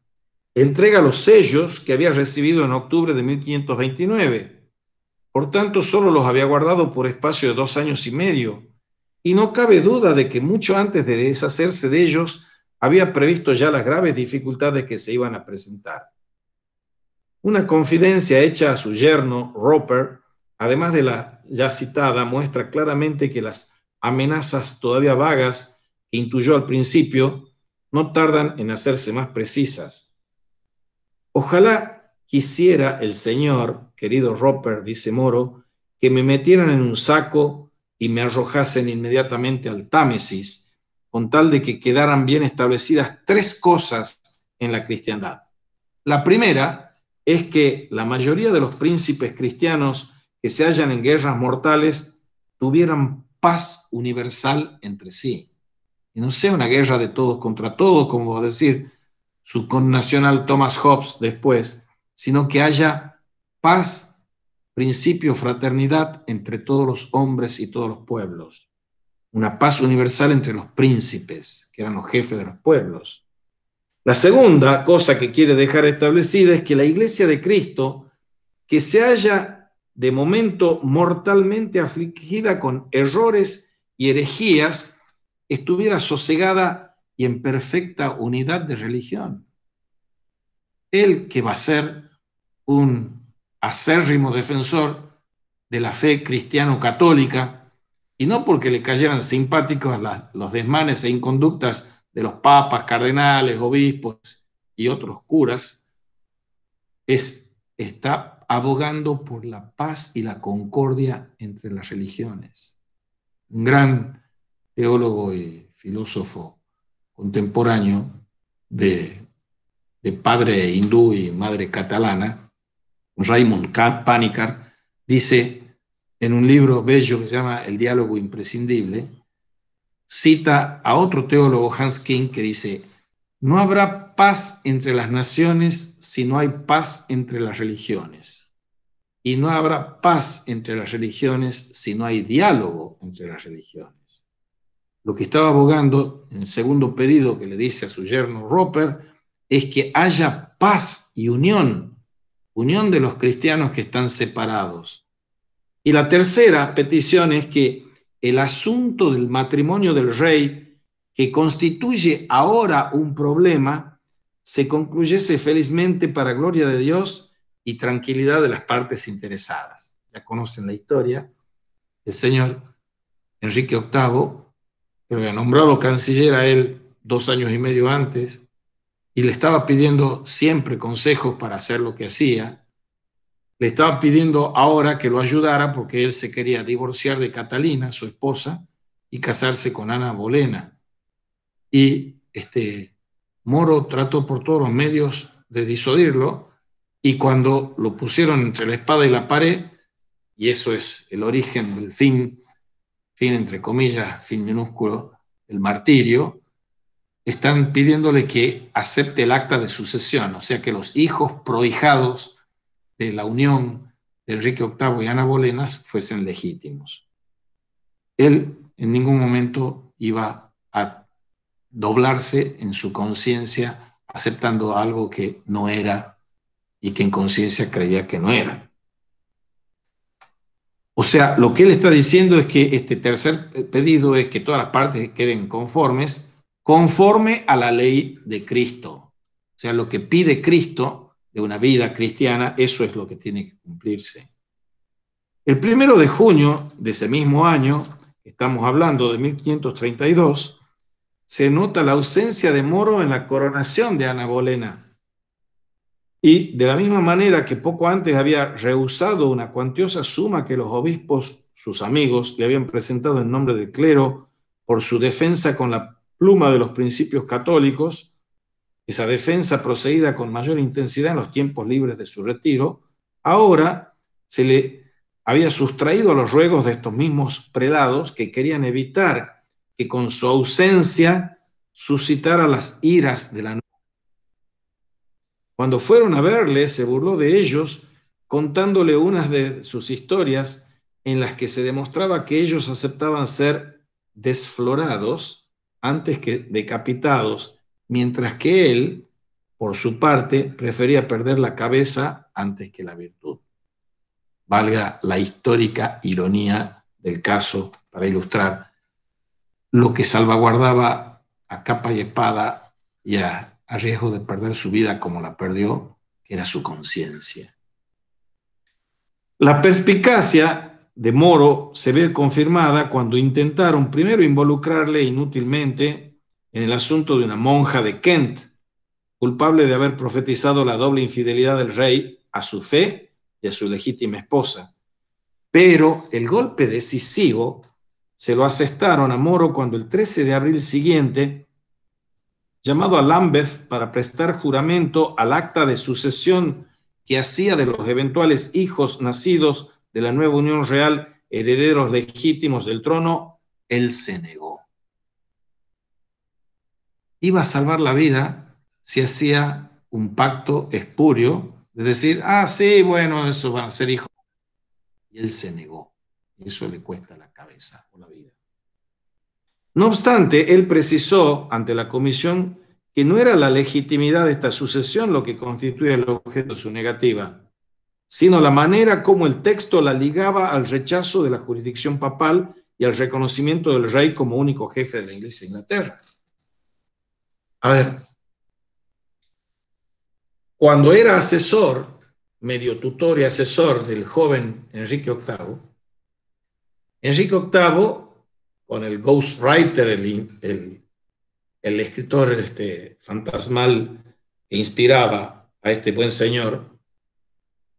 entrega los sellos que había recibido en octubre de 1529. Por tanto, solo los había guardado por espacio de 2 años y medio. Y no cabe duda de que mucho antes de deshacerse de ellos, había previsto ya las graves dificultades que se iban a presentar. Una confidencia hecha a su yerno, Roper, además de la ya citada, muestra claramente que las amenazas todavía vagas que intuyó al principio no tardan en hacerse más precisas. Ojalá quisiera el Señor, querido Roper, dice Moro, que me metieran en un saco y me arrojasen inmediatamente al Támesis, con tal de que quedaran bien establecidas 3 cosas en la cristiandad. La primera es que la mayoría de los príncipes cristianos que se hallan en guerras mortales tuvieran paz universal entre sí. Y no sea una guerra de todos contra todos, como va a decir su connacional Thomas Hobbes después, sino que haya paz, principio, fraternidad entre todos los hombres y todos los pueblos. Una paz universal entre los príncipes, que eran los jefes de los pueblos. La segunda cosa que quiere dejar establecida es que la Iglesia de Cristo, que se halla de momento mortalmente afligida con errores y herejías, estuviera sosegada y en perfecta unidad de religión. Él, que va a ser un acérrimo defensor de la fe cristiano-católica, y no porque le cayeran simpáticos los desmanes e inconductas de los papas, cardenales, obispos y otros curas, está abogando por la paz y la concordia entre las religiones. Un gran teólogo y filósofo contemporáneo de padre hindú y madre catalana, Raymond Panikkar, dice en un libro bello que se llama El diálogo imprescindible, cita a otro teólogo, Hans King, que dice: no habrá paz entre las naciones si no hay paz entre las religiones. Y no habrá paz entre las religiones si no hay diálogo entre las religiones. Lo que estaba abogando en el segundo pedido que le dice a su yerno Roper es que haya paz y unión de los cristianos que están separados. Y la tercera petición es que el asunto del matrimonio del rey, que constituye ahora un problema, se concluyese felizmente para gloria de Dios y tranquilidad de las partes interesadas. Ya conocen la historia. El señor Enrique VIII, que lo había nombrado canciller a él 2 años y medio antes, y le estaba pidiendo siempre consejos para hacer lo que hacía. Le estaba pidiendo ahora que lo ayudara porque él se quería divorciar de Catalina, su esposa, y casarse con Ana Bolena. Y Moro trató por todos los medios de disuadirlo, y cuando lo pusieron entre la espada y la pared, y eso es el origen del fin entre comillas, fin minúsculo, el martirio, están pidiéndole que acepte el acta de sucesión, o sea que los hijos prohijados de la unión de Enrique VIII y Ana Bolena fuesen legítimos. Él en ningún momento iba a doblarse en su conciencia, aceptando algo que no era y que en conciencia creía que no era. O sea, lo que él está diciendo es que este tercer pedido es que todas las partes queden conformes, conforme a la ley de Cristo. O sea, lo que pide Cristo de una vida cristiana, eso es lo que tiene que cumplirse. El 1 de junio de ese mismo año, estamos hablando de 1532, se nota la ausencia de Moro en la coronación de Ana Bolena. Y de la misma manera que poco antes había rehusado una cuantiosa suma que los obispos, sus amigos, le habían presentado en nombre del clero por su defensa con la pluma de los principios católicos, esa defensa procedida con mayor intensidad en los tiempos libres de su retiro, ahora se le había sustraído a los ruegos de estos mismos prelados que querían evitar que con su ausencia suscitara las iras de la noche. Cuando fueron a verle, se burló de ellos, contándole unas de sus historias en las que se demostraba que ellos aceptaban ser desflorados antes que decapitados, mientras que él, por su parte, prefería perder la cabeza antes que la virtud. Valga la histórica ironía del caso para ilustrar lo que salvaguardaba a capa y espada y a riesgo de perder su vida como la perdió, que era su conciencia. La perspicacia de Moro se ve confirmada cuando intentaron primero involucrarle inútilmente en el asunto de una monja de Kent, culpable de haber profetizado la doble infidelidad del rey a su fe y a su legítima esposa. Pero el golpe decisivo se lo asestaron a Moro cuando el 13 de abril siguiente, llamado a Lambeth para prestar juramento al acta de sucesión que hacía de los eventuales hijos nacidos de la nueva unión real herederos legítimos del trono, él se negó. Iba a salvar la vida si hacía un pacto espurio de decir, sí, bueno, esos van a ser hijos. Y él se negó. Y eso le cuesta la cabeza o la vida. No obstante, él precisó ante la comisión que no era la legitimidad de esta sucesión lo que constituye el objeto de su negativa, sino la manera como el texto la ligaba al rechazo de la jurisdicción papal y al reconocimiento del rey como único jefe de la Iglesia de Inglaterra. A ver, cuando era asesor, medio tutor y asesor del joven Enrique VIII, Enrique VIII, con el ghostwriter, el escritor fantasmal que inspiraba a este buen señor,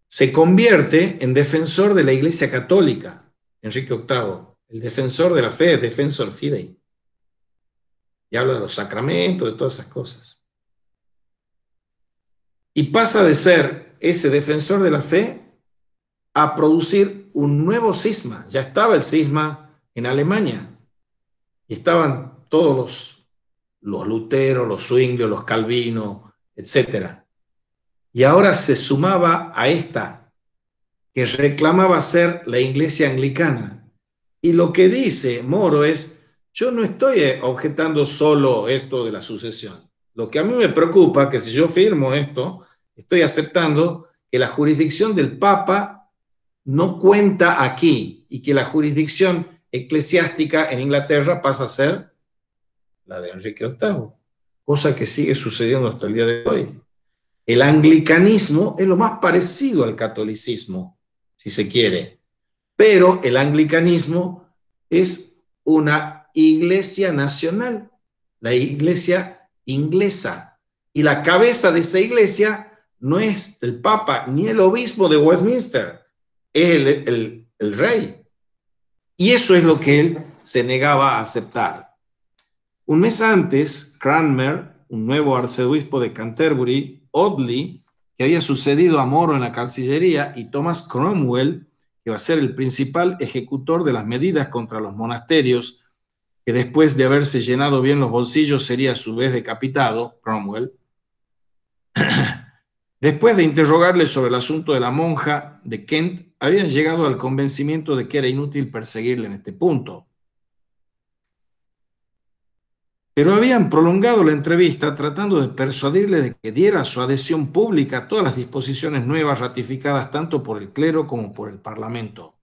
se convierte en defensor de la Iglesia Católica, Enrique VIII, el defensor de la fe, defensor fidei. Y habla de los sacramentos, de todas esas cosas. Y pasa de ser ese defensor de la fe a producir un nuevo cisma. Ya estaba el cisma en Alemania. Y estaban todos los Luteros, los Zwinglios, los Calvinos, etc. Y ahora se sumaba a esta, que reclamaba ser la Iglesia anglicana. Y lo que dice Moro es, yo no estoy objetando solo esto de la sucesión. Lo que a mí me preocupa, que si yo firmo esto, estoy aceptando que la jurisdicción del Papa no cuenta aquí y que la jurisdicción eclesiástica en Inglaterra pasa a ser la de Enrique VIII, cosa que sigue sucediendo hasta el día de hoy. El anglicanismo es lo más parecido al catolicismo, si se quiere, pero el anglicanismo es una iglesia nacional, la iglesia inglesa, y la cabeza de esa iglesia no es el Papa ni el obispo de Westminster, es el rey. Y eso es lo que él se negaba a aceptar. Un mes antes, Cranmer, un nuevo arzobispo de Canterbury, Audley, que había sucedido a Moro en la Cancillería, y Thomas Cromwell, que va a ser el principal ejecutor de las medidas contra los monasterios, que después de haberse llenado bien los bolsillos sería a su vez decapitado, Cromwell. Después de interrogarle sobre el asunto de la monja de Kent, habían llegado al convencimiento de que era inútil perseguirle en este punto. Pero habían prolongado la entrevista tratando de persuadirle de que diera su adhesión pública a todas las disposiciones nuevas ratificadas tanto por el clero como por el Parlamento.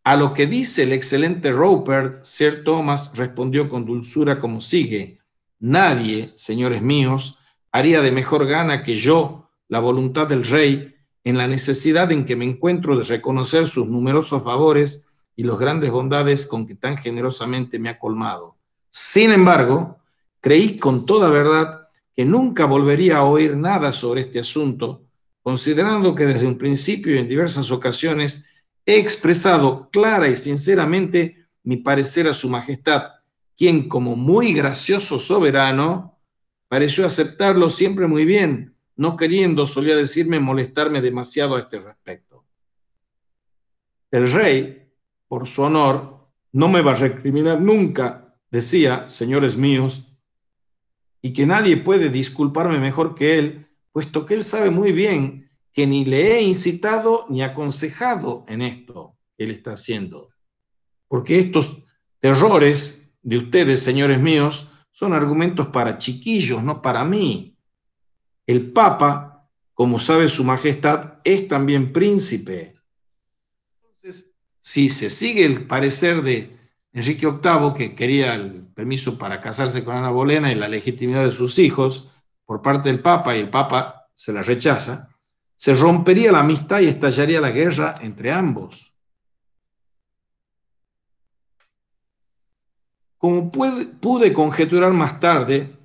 A lo que dice el excelente Roper, Sir Thomas respondió con dulzura como sigue: nadie, señores míos, haría de mejor gana que yo la voluntad del rey en la necesidad en que me encuentro de reconocer sus numerosos favores y las grandes bondades con que tan generosamente me ha colmado. Sin embargo, creí con toda verdad que nunca volvería a oír nada sobre este asunto, considerando que desde un principio y en diversas ocasiones he expresado clara y sinceramente mi parecer a su majestad, quien como muy gracioso soberano pareció aceptarlo siempre muy bien, no queriendo, solía decirme, molestarme demasiado a este respecto. El rey, por su honor, no me va a recriminar nunca, decía, señores míos, y que nadie puede disculparme mejor que él, puesto que él sabe muy bien que ni le he incitado ni aconsejado en esto que él está haciendo. Porque estos terrores de ustedes, señores míos, son argumentos para chiquillos, no para mí. El Papa, como sabe su majestad, es también príncipe. Entonces, si se sigue el parecer de Enrique VIII, que quería el permiso para casarse con Ana Bolena y la legitimidad de sus hijos por parte del Papa, y el Papa se la rechaza, se rompería la amistad y estallaría la guerra entre ambos. Como pude conjeturar más tarde,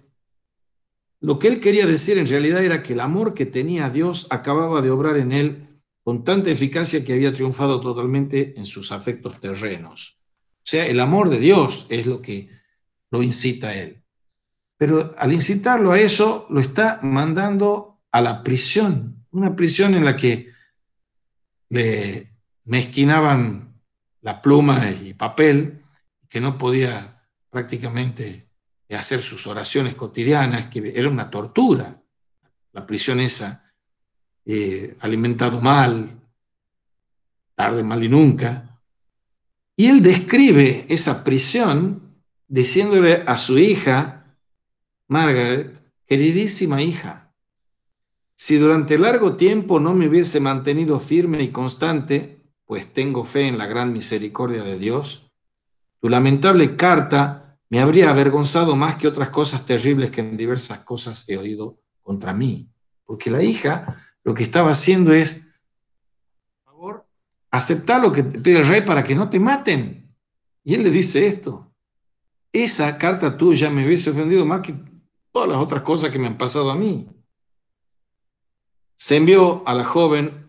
lo que él quería decir en realidad era que el amor que tenía a Dios acababa de obrar en él con tanta eficacia que había triunfado totalmente en sus afectos terrenos. O sea, el amor de Dios es lo que lo incita a él. Pero al incitarlo a eso, lo está mandando a la prisión, una prisión en la que le mezquinaban la pluma y papel, que no podía prácticamente hacer sus oraciones cotidianas, que era una tortura, la prisión esa, alimentado mal, tarde, mal y nunca. Y él describe esa prisión diciéndole a su hija, Margaret, queridísima hija, si durante largo tiempo no me hubiese mantenido firme y constante, pues tengo fe en la gran misericordia de Dios, tu lamentable carta me habría avergonzado más que otras cosas terribles que en diversas cosas he oído contra mí. Porque la hija lo que estaba haciendo es, por favor, aceptar lo que te pide el rey para que no te maten. Y él le dice esto: esa carta tuya me hubiese ofendido más que todas las otras cosas que me han pasado a mí. Se envió a la joven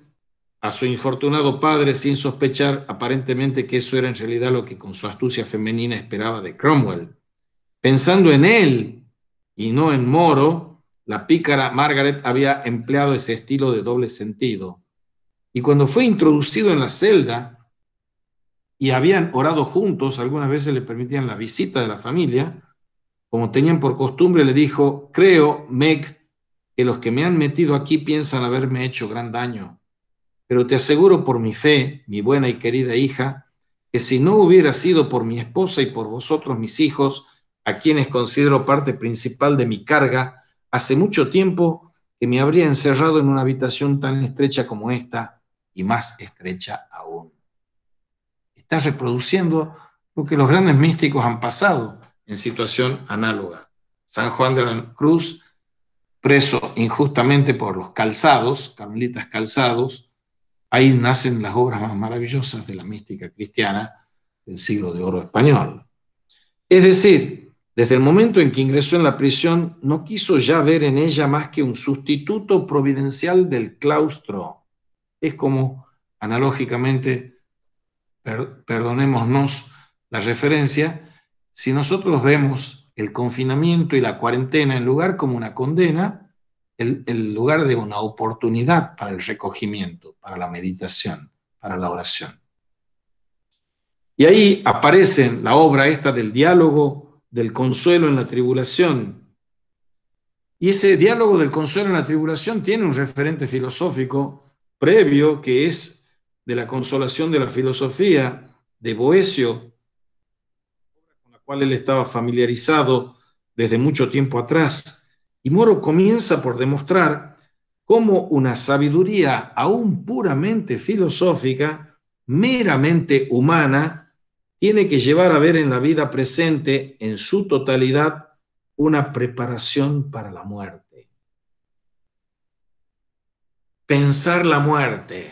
a su infortunado padre sin sospechar aparentemente que eso era en realidad lo que con su astucia femenina esperaba de Cromwell. Pensando en él y no en Moro, la pícara Margaret había empleado ese estilo de doble sentido. Y cuando fue introducido en la celda y habían orado juntos, algunas veces le permitían la visita de la familia, como tenían por costumbre, le dijo: creo, Meg, que los que me han metido aquí piensan haberme hecho gran daño, pero te aseguro por mi fe, mi buena y querida hija, que si no hubiera sido por mi esposa y por vosotros, mis hijos, a quienes considero parte principal de mi carga, hace mucho tiempo que me habría encerrado en una habitación tan estrecha como esta y más estrecha aún. Está reproduciendo lo que los grandes místicos han pasado en situación análoga. San Juan de la Cruz, preso injustamente por los calzados, carmelitas calzados, ahí nacen las obras más maravillosas de la mística cristiana del siglo de oro español. Es decir, desde el momento en que ingresó en la prisión, no quiso ya ver en ella más que un sustituto providencial del claustro. Es como, analógicamente, perdonémonos la referencia, si nosotros vemos el confinamiento y la cuarentena en lugar como una condena, el lugar de una oportunidad para el recogimiento, para la meditación, para la oración. Y ahí aparece la obra esta del diálogo del consuelo en la tribulación. Y ese diálogo del consuelo en la tribulación tiene un referente filosófico previo, que es de la consolación de la filosofía de Boecio, con la cual él estaba familiarizado desde mucho tiempo atrás. Y Moro comienza por demostrar cómo una sabiduría aún puramente filosófica, meramente humana, tiene que llevar a ver en la vida presente, en su totalidad, una preparación para la muerte. Pensar la muerte.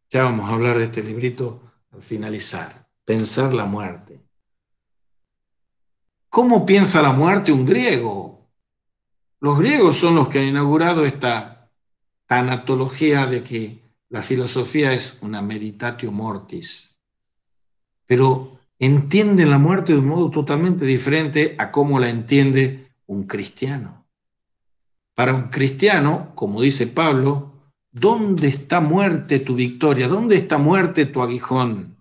Ya vamos a hablar de este librito al finalizar. Pensar la muerte. ¿Cómo piensa la muerte un griego? Los griegos son los que han inaugurado esta tanatología de que la filosofía es una meditatio mortis, pero entienden la muerte de un modo totalmente diferente a cómo la entiende un cristiano. Para un cristiano, como dice Pablo, ¿dónde está muerte tu victoria? ¿Dónde está muerte tu aguijón?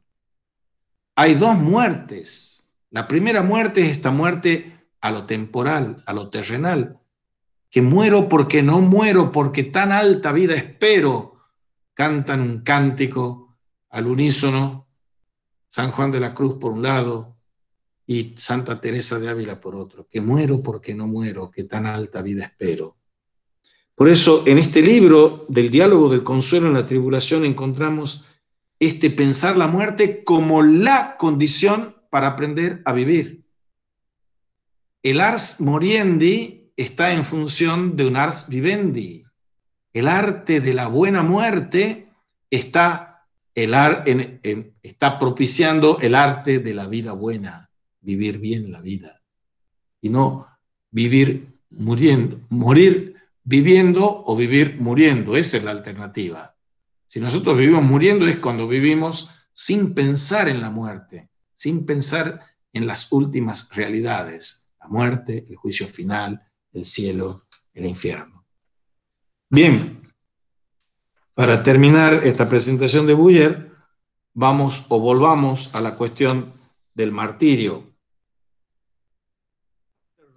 Hay dos muertes. La primera muerte es esta muerte a lo temporal, a lo terrenal, que muero porque no muero, porque tan alta vida espero, cantan un cántico al unísono, San Juan de la Cruz por un lado y Santa Teresa de Ávila por otro, que muero porque no muero, que tan alta vida espero. Por eso, en este libro del diálogo del consuelo en la tribulación encontramos este pensar la muerte como la condición para aprender a vivir. El ars moriendi está en función de un ars vivendi. El arte de la buena muerte está, está propiciando el arte de la vida buena, vivir bien la vida y no vivir muriendo, morir viviendo o vivir muriendo. Esa es la alternativa. Si nosotros vivimos muriendo es cuando vivimos sin pensar en la muerte, sin pensar en las últimas realidades, la muerte, el juicio final, el cielo, el infierno. Bien, para terminar esta presentación de Buller, vamos o volvamos a la cuestión del martirio.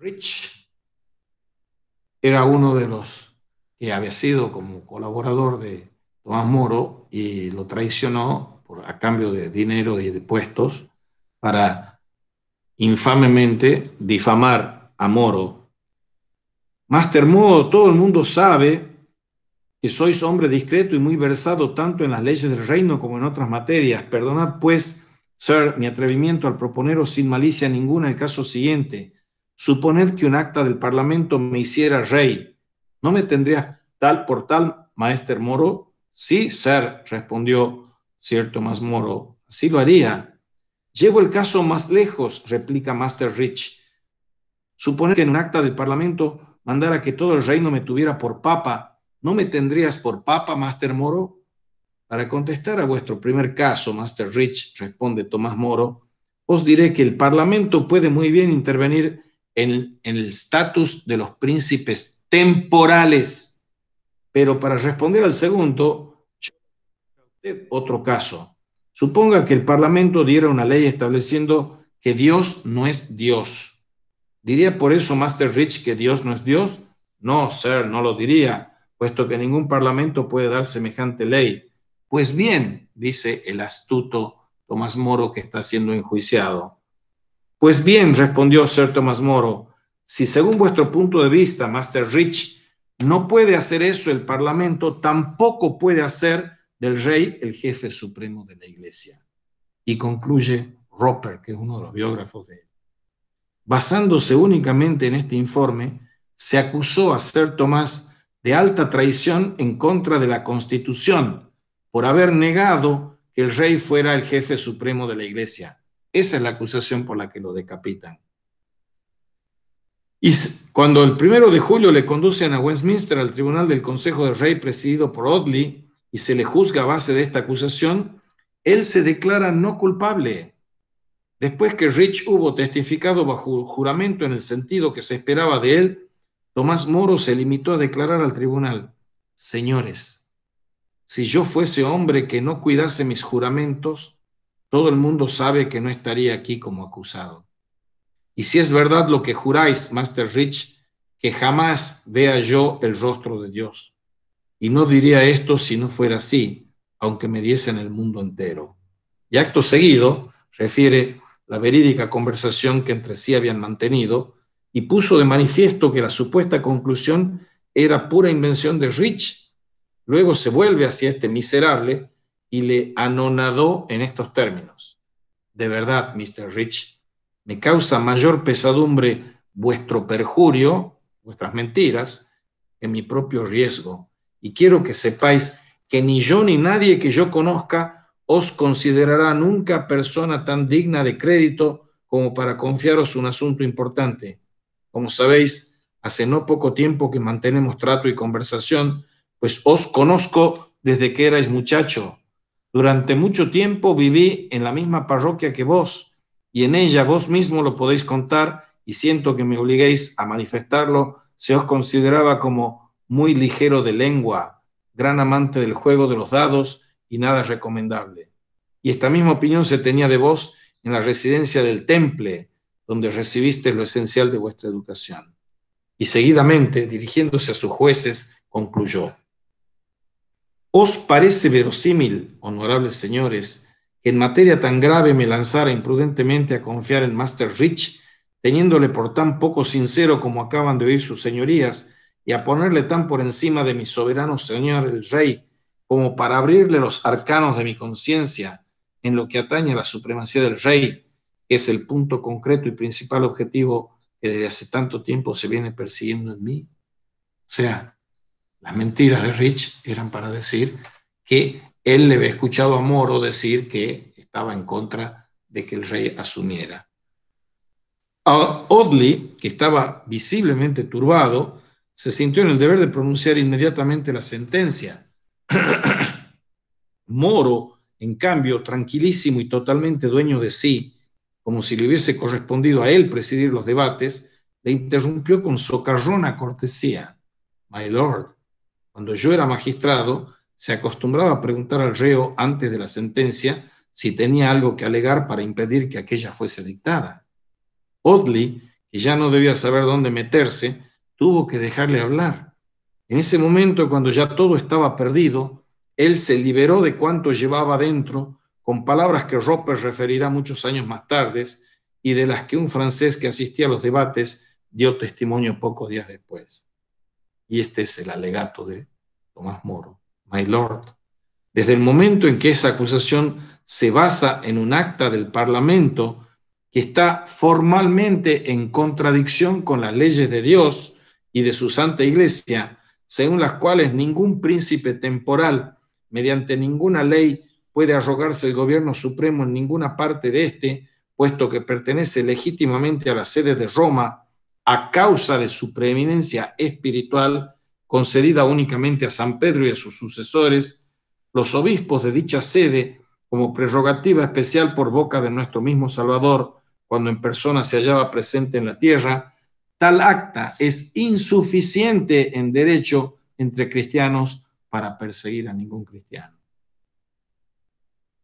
Rich era uno de los que había sido como colaborador de Tomás Moro y lo traicionó a cambio de dinero y de puestos para infamemente difamar a Moro. Máster Moro, todo el mundo sabe que sois hombre discreto y muy versado tanto en las leyes del reino como en otras materias. Perdonad, pues, Sir, mi atrevimiento al proponeros sin malicia ninguna el caso siguiente. Suponed que un acta del Parlamento me hiciera rey. ¿No me tendrías tal por tal, Maester Moro? Sí, Sir, respondió Sir Tomás Moro. Así lo haría. Llevo el caso más lejos, replica Master Rich. Suponed que en un acta del Parlamento mandara que todo el reino me tuviera por papa. ¿No me tendrías por papa, Master Moro? Para contestar a vuestro primer caso, Master Rich, responde Tomás Moro, os diré que el Parlamento puede muy bien intervenir en el estatus de los príncipes temporales. Pero para responder al segundo, otro caso. Suponga que el Parlamento diera una ley estableciendo que Dios no es Dios. ¿Diría por eso Master Rich que Dios no es Dios? No, sir, no lo diría, puesto que ningún parlamento puede dar semejante ley. Pues bien, dice el astuto Tomás Moro que está siendo enjuiciado. Pues bien, respondió Sir Tomás Moro, si según vuestro punto de vista, Master Rich, no puede hacer eso el parlamento, tampoco puede hacer del rey el jefe supremo de la iglesia. Y concluye Roper, que es uno de los biógrafos de él. Basándose únicamente en este informe, se acusó a Sir Tomás de alta traición en contra de la Constitución por haber negado que el rey fuera el jefe supremo de la iglesia. Esa es la acusación por la que lo decapitan. Y cuando el 1 de julio le conducen a Westminster al tribunal del Consejo del Rey presidido por Audley y se le juzga a base de esta acusación, él se declara no culpable. Después que Rich hubo testificado bajo juramento en el sentido que se esperaba de él, Tomás Moro se limitó a declarar al tribunal: señores, si yo fuese hombre que no cuidase mis juramentos, todo el mundo sabe que no estaría aquí como acusado. Y si es verdad lo que juráis, Master Rich, que jamás vea yo el rostro de Dios. Y no diría esto si no fuera así, aunque me diesen el mundo entero. Y acto seguido refiere la verídica conversación que entre sí habían mantenido y puso de manifiesto que la supuesta conclusión era pura invención de Rich. Luego se vuelve hacia este miserable y le anonadó en estos términos: de verdad, Mr. Rich, me causa mayor pesadumbre vuestro perjurio, vuestras mentiras, que mi propio riesgo. Y quiero que sepáis que ni yo ni nadie que yo conozca os considerará nunca persona tan digna de crédito como para confiaros un asunto importante. Como sabéis, hace no poco tiempo que mantenemos trato y conversación, pues os conozco desde que erais muchacho. Durante mucho tiempo viví en la misma parroquia que vos, y en ella vos mismo lo podéis contar, y siento que me obliguéis a manifestarlo. Se os consideraba como muy ligero de lengua, gran amante del juego de los dados y nada recomendable. Y esta misma opinión se tenía de vos en la residencia del Temple, donde recibiste lo esencial de vuestra educación. Y seguidamente, dirigiéndose a sus jueces, concluyó: ¿os parece verosímil, honorables señores, que en materia tan grave me lanzara imprudentemente a confiar en Master Rich, teniéndole por tan poco sincero como acaban de oír sus señorías, y a ponerle tan por encima de mi soberano señor el rey, como para abrirle los arcanos de mi conciencia en lo que atañe a la supremacía del rey, que es el punto concreto y principal objetivo que desde hace tanto tiempo se viene persiguiendo en mí? O sea, las mentiras de Rich eran para decir que él le había escuchado a Moro decir que estaba en contra de que el rey asumiera. Audley, que estaba visiblemente turbado, se sintió en el deber de pronunciar inmediatamente la sentencia. Moro, en cambio, tranquilísimo y totalmente dueño de sí, como si le hubiese correspondido a él presidir los debates, le interrumpió con socarrona cortesía: My lord, cuando yo era magistrado, se acostumbraba a preguntar al reo antes de la sentencia si tenía algo que alegar para impedir que aquella fuese dictada. Audley, que ya no debía saber dónde meterse, tuvo que dejarle hablar. En ese momento, cuando ya todo estaba perdido, él se liberó de cuanto llevaba dentro, con palabras que Roper referirá muchos años más tarde y de las que un francés que asistía a los debates dio testimonio pocos días después. Y este es el alegato de Tomás Moro: My lord, desde el momento en que esa acusación se basa en un acta del Parlamento que está formalmente en contradicción con las leyes de Dios y de su Santa Iglesia, según las cuales ningún príncipe temporal, mediante ninguna ley, puede arrogarse el gobierno supremo en ninguna parte de este, puesto que pertenece legítimamente a la sede de Roma, a causa de su preeminencia espiritual, concedida únicamente a San Pedro y a sus sucesores, los obispos de dicha sede, como prerrogativa especial por boca de nuestro mismo Salvador, cuando en persona se hallaba presente en la tierra, tal acta es insuficiente en derecho entre cristianos para perseguir a ningún cristiano.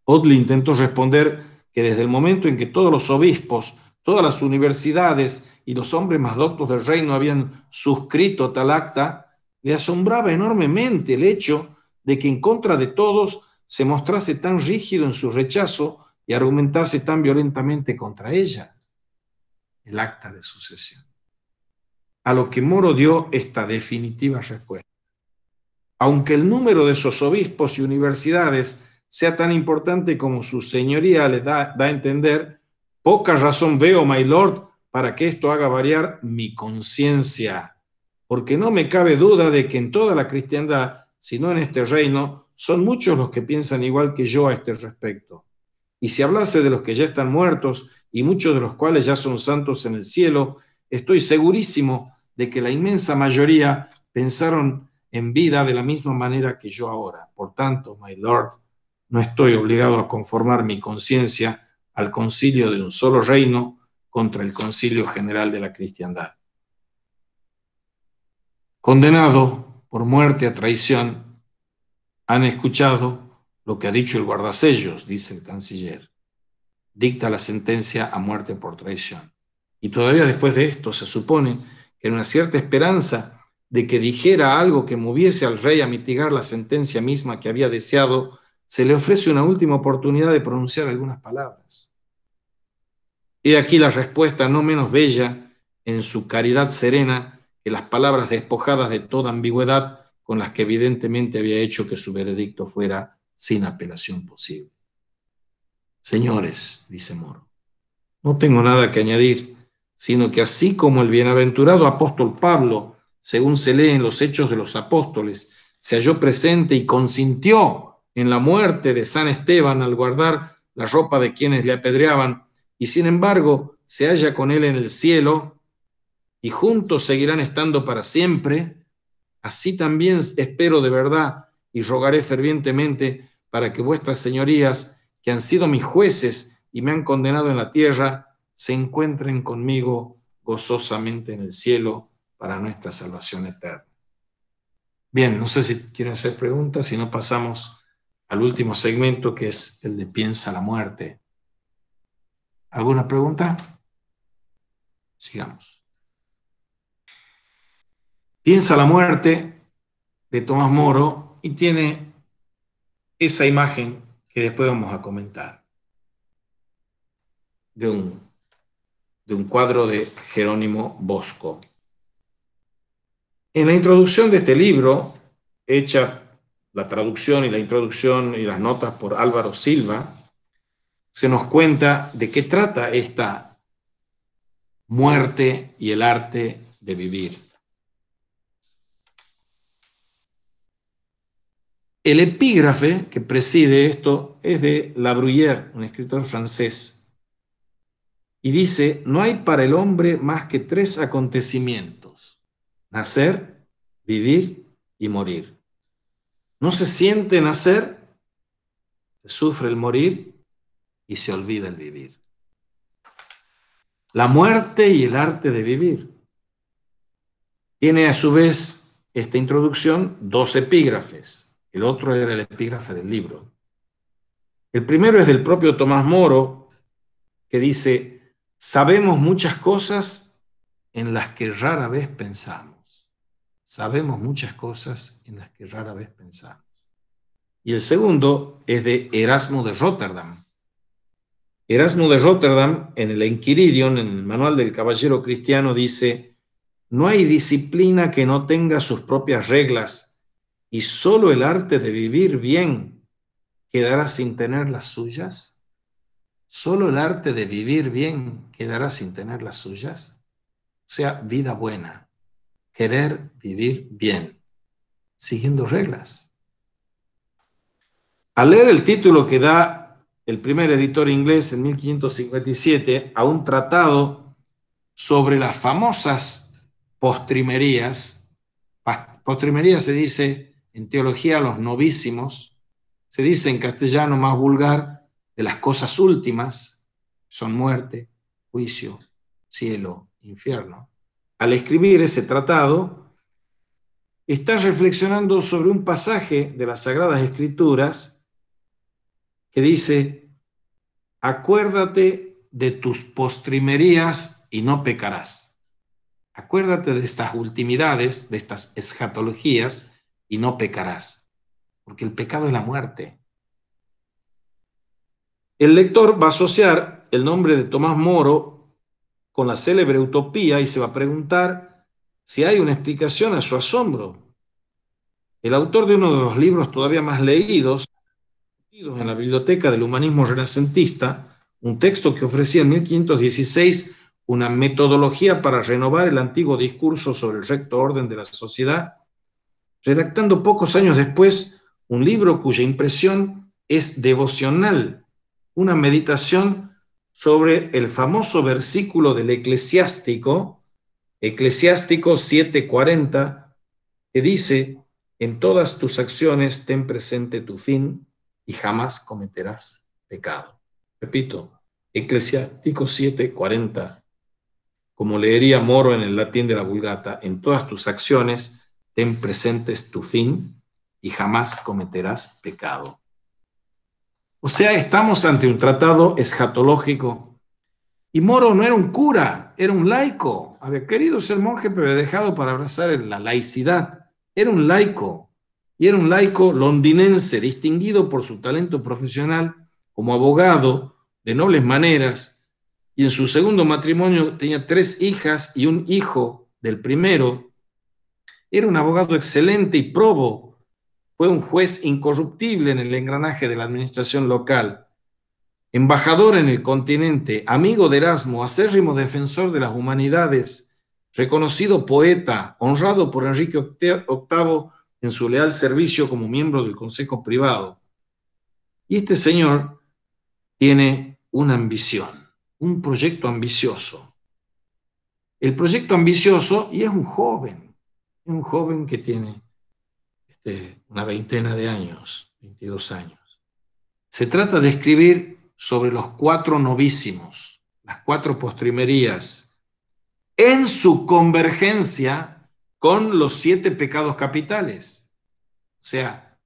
Audley intentó responder que desde el momento en que todos los obispos, todas las universidades y los hombres más doctos del reino habían suscrito tal acta, le asombraba enormemente el hecho de que en contra de todos se mostrase tan rígido en su rechazo y argumentase tan violentamente contra ella, el acta de sucesión. A lo que Moro dio esta definitiva respuesta: aunque el número de esos obispos y universidades sea tan importante como su señoría le da a entender, poca razón veo, my lord, para que esto haga variar mi conciencia, porque no me cabe duda de que en toda la cristiandad, si no en este reino, son muchos los que piensan igual que yo a este respecto. Y si hablase de los que ya están muertos, y muchos de los cuales ya son santos en el cielo, estoy segurísimo de que la inmensa mayoría pensaron en vida de la misma manera que yo ahora. Por tanto, my lord, no estoy obligado a conformar mi conciencia al concilio de un solo reino contra el concilio general de la cristiandad. Condenado por muerte a traición, han escuchado lo que ha dicho el guardasellos, dice el canciller. Dicta la sentencia a muerte por traición. Y todavía después de esto se supone que en una cierta esperanza de que dijera algo que moviese al rey a mitigar la sentencia misma que había deseado, se le ofrece una última oportunidad de pronunciar algunas palabras. He aquí la respuesta no menos bella en su caridad serena que las palabras despojadas de toda ambigüedad con las que evidentemente había hecho que su veredicto fuera sin apelación posible. Señores, dice Moro, no tengo nada que añadir, sino que así como el bienaventurado apóstol Pablo, según se lee en los Hechos de los Apóstoles, se halló presente y consintió en la muerte de San Esteban al guardar la ropa de quienes le apedreaban, y sin embargo se halla con él en el cielo, y juntos seguirán estando para siempre, así también espero de verdad y rogaré fervientemente para que vuestras señorías, que han sido mis jueces y me han condenado en la tierra, se encuentren conmigo gozosamente en el cielo para nuestra salvación eterna. Bien, no sé si quieren hacer preguntas, si no pasamos al último segmento, que es el de Piensa la muerte. ¿Alguna pregunta? Sigamos. Piensa la muerte de Tomás Moro y tiene esa imagen que después vamos a comentar de un cuadro de Jerónimo Bosco. En la introducción de este libro, hecha la traducción y la introducción y las notas por Álvaro Silva, se nos cuenta de qué trata esta muerte y el arte de vivir. El epígrafe que preside esto es de La Bruyère, un escritor francés, y dice: no hay para el hombre más que 3 acontecimientos: nacer, vivir y morir. No se siente nacer, se sufre el morir y se olvida el vivir. La muerte y el arte de vivir. Tiene a su vez esta introducción 2 epígrafes. El otro era el epígrafe del libro. El primero es del propio Tomás Moro, que dice: sabemos muchas cosas en las que rara vez pensamos. Sabemos muchas cosas en las que rara vez pensamos. Y el segundo es de Erasmo de Rotterdam. Erasmo de Rotterdam, en el Enquiridion, en el Manual del Caballero Cristiano, dice: no hay disciplina que no tenga sus propias reglas, y solo el arte de vivir bien quedará sin tener las suyas. Solo el arte de vivir bien quedará sin tener las suyas. O sea, vida buena, querer vivir bien, siguiendo reglas. Al leer el título que da el primer editor inglés en 1557 a un tratado sobre las famosas postrimerías, postrimería se dice en teología los novísimos, se dice en castellano más vulgar de las cosas últimas, son muerte, juicio, cielo, infierno. Al escribir ese tratado, está reflexionando sobre un pasaje de las Sagradas Escrituras que dice: acuérdate de tus postrimerías y no pecarás. Acuérdate de estas ultimidades, de estas escatologías, y no pecarás, porque el pecado es la muerte. El lector va a asociar el nombre de Tomás Moro con la célebre utopía y se va a preguntar si hay una explicación a su asombro. El autor de uno de los libros todavía más leídos en la biblioteca del humanismo renacentista, un texto que ofrecía en 1516 una metodología para renovar el antiguo discurso sobre el recto orden de la sociedad, redactando pocos años después un libro cuya impresión es devocional, una meditación sobre el famoso versículo del Eclesiástico 7:40, que dice: en todas tus acciones ten presente tu fin y jamás cometerás pecado. Repito, Eclesiástico 7:40, como leería Moro en el latín de la Vulgata: en todas tus acciones ten presentes tu fin y jamás cometerás pecado. O sea, estamos ante un tratado escatológico. Y Moro no era un cura, era un laico. Había querido ser monje, pero había dejado para abrazar la laicidad. Era un laico. Y era un laico londinense, distinguido por su talento profesional como abogado, de nobles maneras, y en su segundo matrimonio tenía 3 hijas y un hijo del primero. Era un abogado excelente y probo. Fue un juez incorruptible en el engranaje de la administración local, embajador en el continente, amigo de Erasmo, acérrimo defensor de las humanidades, reconocido poeta, honrado por Enrique VIII en su leal servicio como miembro del Consejo Privado. Y este señor tiene una ambición, un proyecto ambicioso. El proyecto ambicioso, y es un joven que tiene una veintena de años, 22 años. Se trata de escribir sobre los 4 novísimos, las 4 postrimerías, en su convergencia con los 7 pecados capitales. O sea,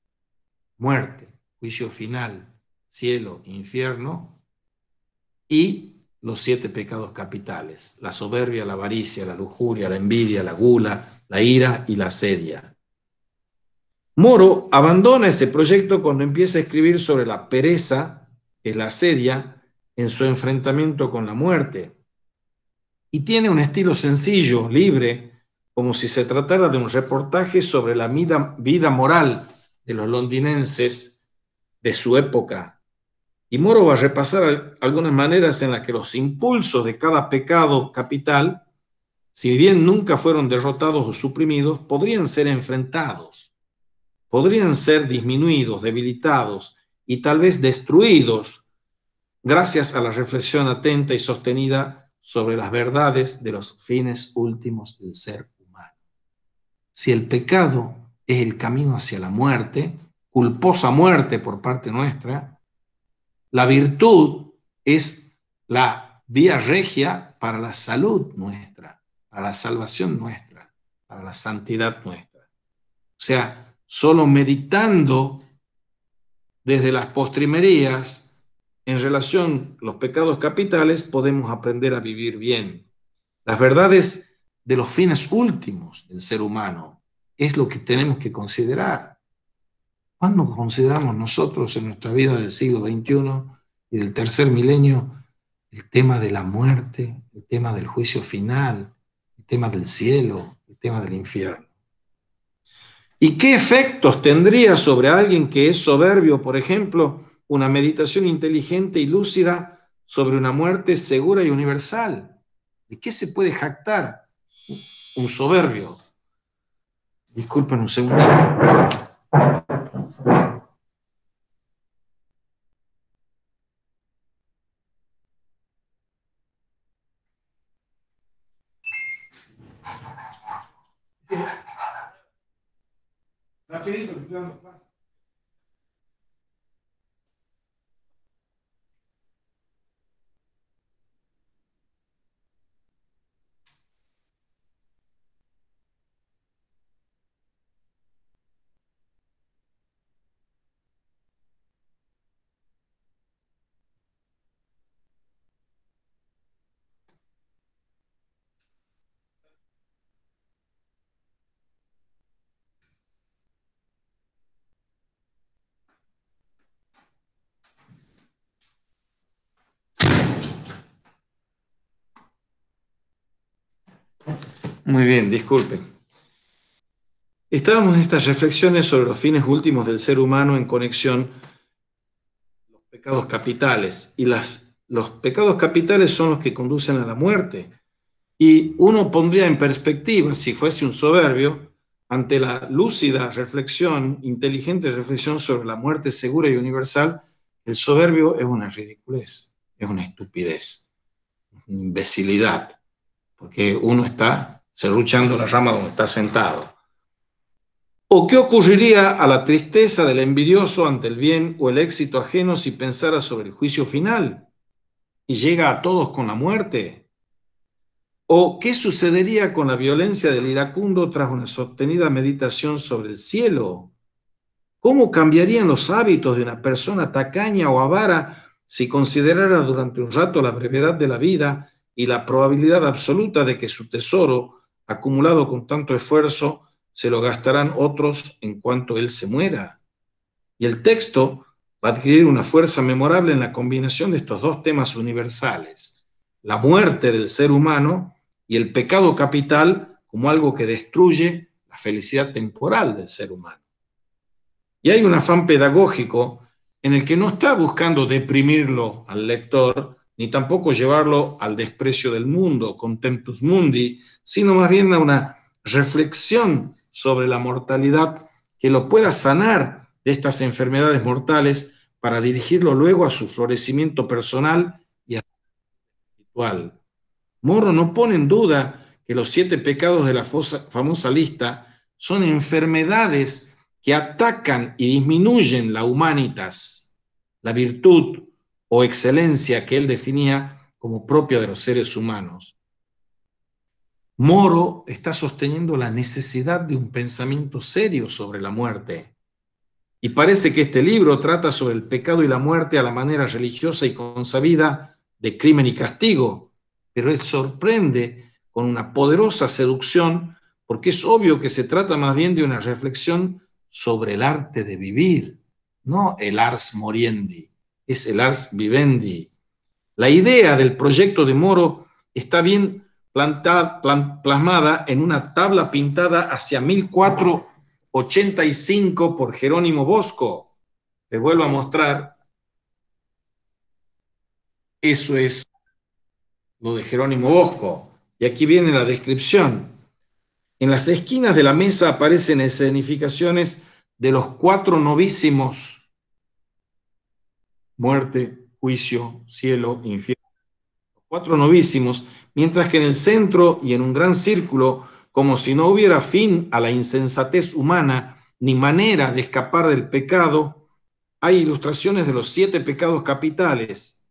muerte, juicio final, cielo, infierno y los 7 pecados capitales: la soberbia, la avaricia, la lujuria, la envidia, la gula, la ira y la asedia. Moro abandona ese proyecto cuando empieza a escribir sobre la pereza, que es la asedia, en su enfrentamiento con la muerte. Y tiene un estilo sencillo, libre, como si se tratara de un reportaje sobre la vida moral de los londinenses de su época. Y Moro va a repasar algunas maneras en las que los impulsos de cada pecado capital, si bien nunca fueron derrotados o suprimidos, podrían ser enfrentados, podrían ser disminuidos, debilitados y tal vez destruidos gracias a la reflexión atenta y sostenida sobre las verdades de los fines últimos del ser humano. Si el pecado es el camino hacia la muerte, culposa muerte por parte nuestra, la virtud es la vía regia para la salud nuestra, para la salvación nuestra, para la santidad nuestra. O sea, solo meditando desde las postrimerías en relación a los pecados capitales podemos aprender a vivir bien. Las verdades de los fines últimos del ser humano es lo que tenemos que considerar. ¿Cuándo consideramos nosotros en nuestra vida del siglo XXI y del tercer milenio el tema de la muerte, el tema del juicio final, el tema del cielo, el tema del infierno? ¿Y qué efectos tendría sobre alguien que es soberbio, por ejemplo, una meditación inteligente y lúcida sobre una muerte segura y universal? ¿De qué se puede jactar un soberbio? Disculpen un segundo. Rapidito, que estoy dando clase. Muy bien, disculpen. Estábamos en estas reflexiones sobre los fines últimos del ser humano en conexión con los pecados capitales. Y los pecados capitales son los que conducen a la muerte. Y uno pondría en perspectiva, si fuese un soberbio, ante la lúcida reflexión, inteligente reflexión sobre la muerte segura y universal, el soberbio es una ridiculez, es una estupidez, una imbecilidad, porque uno está serruchando la rama donde está sentado. ¿O qué ocurriría a la tristeza del envidioso ante el bien o el éxito ajeno si pensara sobre el juicio final y llega a todos con la muerte? ¿O qué sucedería con la violencia del iracundo tras una sostenida meditación sobre el cielo? ¿Cómo cambiarían los hábitos de una persona tacaña o avara si considerara durante un rato la brevedad de la vida y la probabilidad absoluta de que su tesoro, acumulado con tanto esfuerzo, se lo gastarán otros en cuanto él se muera? Y el texto va a adquirir una fuerza memorable en la combinación de estos dos temas universales: la muerte del ser humano y el pecado capital como algo que destruye la felicidad temporal del ser humano. Y hay un afán pedagógico en el que no está buscando deprimirlo al lector, ni tampoco llevarlo al desprecio del mundo, contemptus mundi, sino más bien a una reflexión sobre la mortalidad que lo pueda sanar de estas enfermedades mortales para dirigirlo luego a su florecimiento personal y espiritual. Moro no pone en duda que los 7 pecados de la famosa lista son enfermedades que atacan y disminuyen la humanitas, la virtud o excelencia que él definía como propia de los seres humanos. Moro está sosteniendo la necesidad de un pensamiento serio sobre la muerte. Y parece que este libro trata sobre el pecado y la muerte a la manera religiosa y consabida de crimen y castigo, pero él sorprende con una poderosa seducción porque es obvio que se trata más bien de una reflexión sobre el arte de vivir, no el ars moriendi, es el ars vivendi. La idea del proyecto de Moro está bien plasmada en una tabla pintada hacia 1485 por Jerónimo Bosco. Les vuelvo a mostrar. Eso es lo de Jerónimo Bosco. Y aquí viene la descripción. En las esquinas de la mesa aparecen escenificaciones de los 4 novísimos: muerte, juicio, cielo, infierno. 4 novísimos, mientras que en el centro y en un gran círculo, como si no hubiera fin a la insensatez humana ni manera de escapar del pecado, hay ilustraciones de los 7 pecados capitales.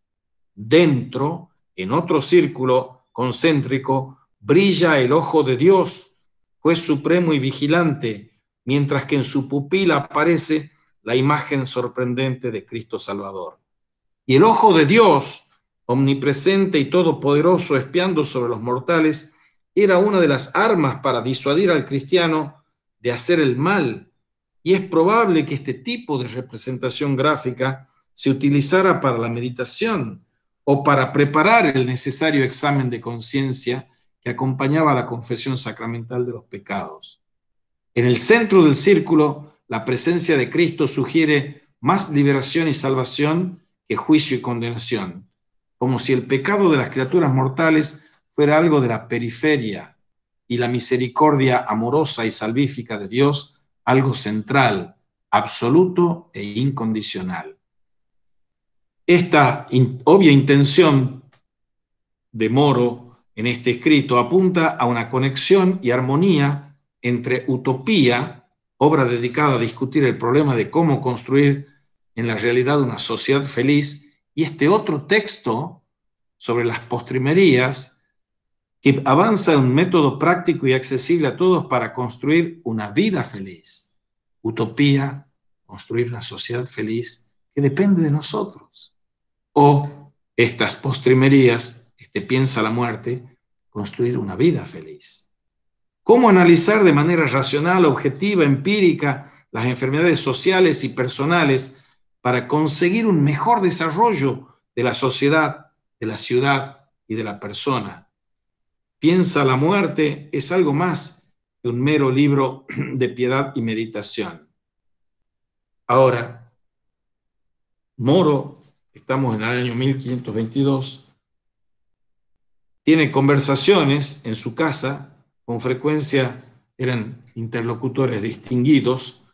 Dentro, en otro círculo concéntrico, brilla el ojo de Dios, juez supremo y vigilante, mientras que en su pupila aparece la imagen sorprendente de Cristo Salvador. Y el ojo de Dios, omnipresente y todopoderoso, espiando sobre los mortales, era una de las armas para disuadir al cristiano de hacer el mal. Y es probable que este tipo de representación gráfica se utilizara para la meditación o para preparar el necesario examen de conciencia que acompañaba a la confesión sacramental de los pecados. En el centro del círculo, la presencia de Cristo sugiere más liberación y salvación que juicio y condenación, como si el pecado de las criaturas mortales fuera algo de la periferia y la misericordia amorosa y salvífica de Dios algo central, absoluto e incondicional. Esta obvia intención de Moro en este escrito apunta a una conexión y armonía entre Utopía, obra dedicada a discutir el problema de cómo construir en la realidad una sociedad feliz, y este otro texto sobre las postrimerías, que avanza en un método práctico y accesible a todos para construir una vida feliz. Utopía, construir una sociedad feliz que depende de nosotros. O estas postrimerías, piensa la muerte, construir una vida feliz. ¿Cómo analizar de manera racional, objetiva, empírica las enfermedades sociales y personales para conseguir un mejor desarrollo de la sociedad, de la ciudad y de la persona? Piensa la muerte es algo más que un mero libro de piedad y meditación. Ahora, Moro, estamos en el año 1522, tiene conversaciones en su casa, con frecuencia eran interlocutores distinguidos,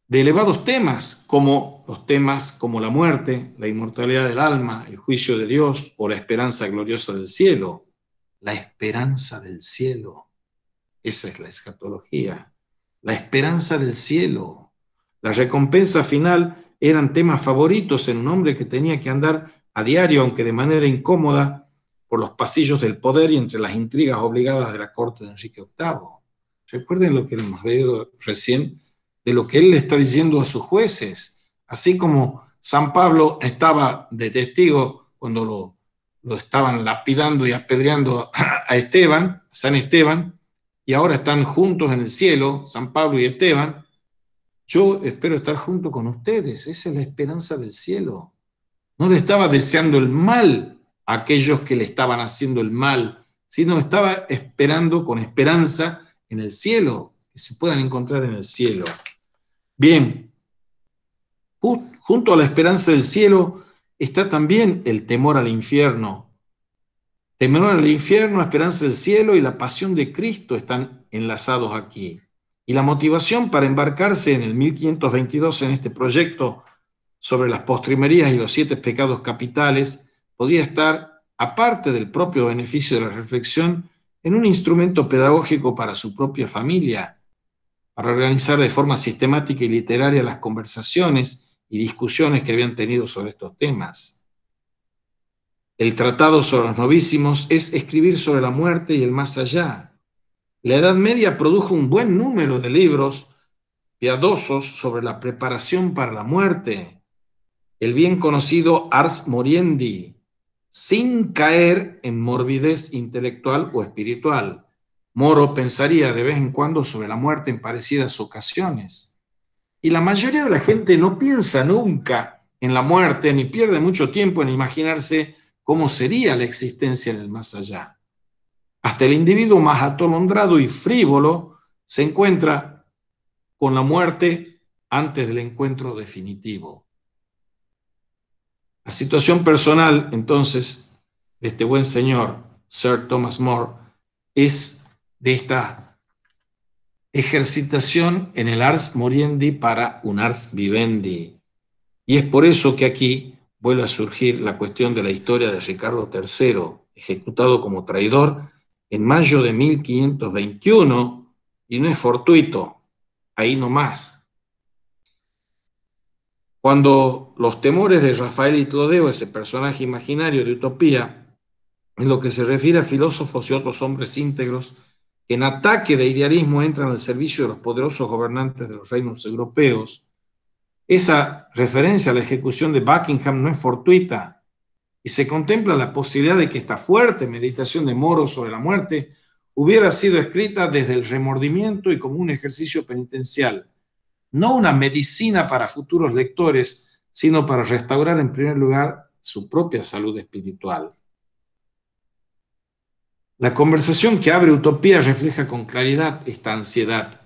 de elevados temas, como los temas como la muerte, la inmortalidad del alma, el juicio de Dios o la esperanza gloriosa del cielo. La esperanza del cielo, esa es la escatología, la esperanza del cielo. La recompensa final eran temas favoritos en un hombre que tenía que andar a diario, aunque de manera incómoda, por los pasillos del poder y entre las intrigas obligadas de la corte de Enrique VIII. Recuerden lo que hemos leído recién, de lo que él le está diciendo a sus jueces, así como San Pablo estaba de testigo cuando lo estaban lapidando y apedreando a Esteban, San Esteban, y ahora están juntos en el cielo, San Pablo y Esteban. Yo espero estar junto con ustedes, esa es la esperanza del cielo. No le estaba deseando el mal a aquellos que le estaban haciendo el mal, sino estaba esperando con esperanza en el cielo, que se puedan encontrar en el cielo. Bien, junto a la esperanza del cielo está también el temor al infierno. Temor al infierno, esperanza del cielo y la pasión de Cristo están enlazados aquí. Y la motivación para embarcarse en el 1522 en este proyecto sobre las postrimerías y los 7 pecados capitales podría estar, aparte del propio beneficio de la reflexión, en un instrumento pedagógico para su propia familia, para organizar de forma sistemática y literaria las conversaciones y discusiones que habían tenido sobre estos temas. El tratado sobre los novísimos es escribir sobre la muerte y el más allá. La Edad Media produjo un buen número de libros piadosos sobre la preparación para la muerte, el bien conocido Ars Moriendi, sin caer en morbidez intelectual o espiritual. Moro pensaría de vez en cuando sobre la muerte en parecidas ocasiones. Y la mayoría de la gente no piensa nunca en la muerte ni pierde mucho tiempo en imaginarse cómo sería la existencia en el más allá. Hasta el individuo más atolondrado y frívolo se encuentra con la muerte antes del encuentro definitivo. La situación personal, entonces, de este buen señor, Sir Thomas More, es de esta ejercitación en el ars moriendi para un ars vivendi. Y es por eso que aquí vuelve a surgir la cuestión de la historia de Ricardo III, ejecutado como traidor en mayo de 1521, y no es fortuito, ahí nomás. Cuando los temores de Rafael y Clodeo, ese personaje imaginario de Utopía, en lo que se refiere a filósofos y otros hombres íntegros, que en ataque de idealismo entran al servicio de los poderosos gobernantes de los reinos europeos, esa referencia a la ejecución de Buckingham no es fortuita y se contempla la posibilidad de que esta fuerte meditación de Moro sobre la muerte hubiera sido escrita desde el remordimiento y como un ejercicio penitencial, no una medicina para futuros lectores, sino para restaurar en primer lugar su propia salud espiritual. La conversación que abre Utopía refleja con claridad esta ansiedad.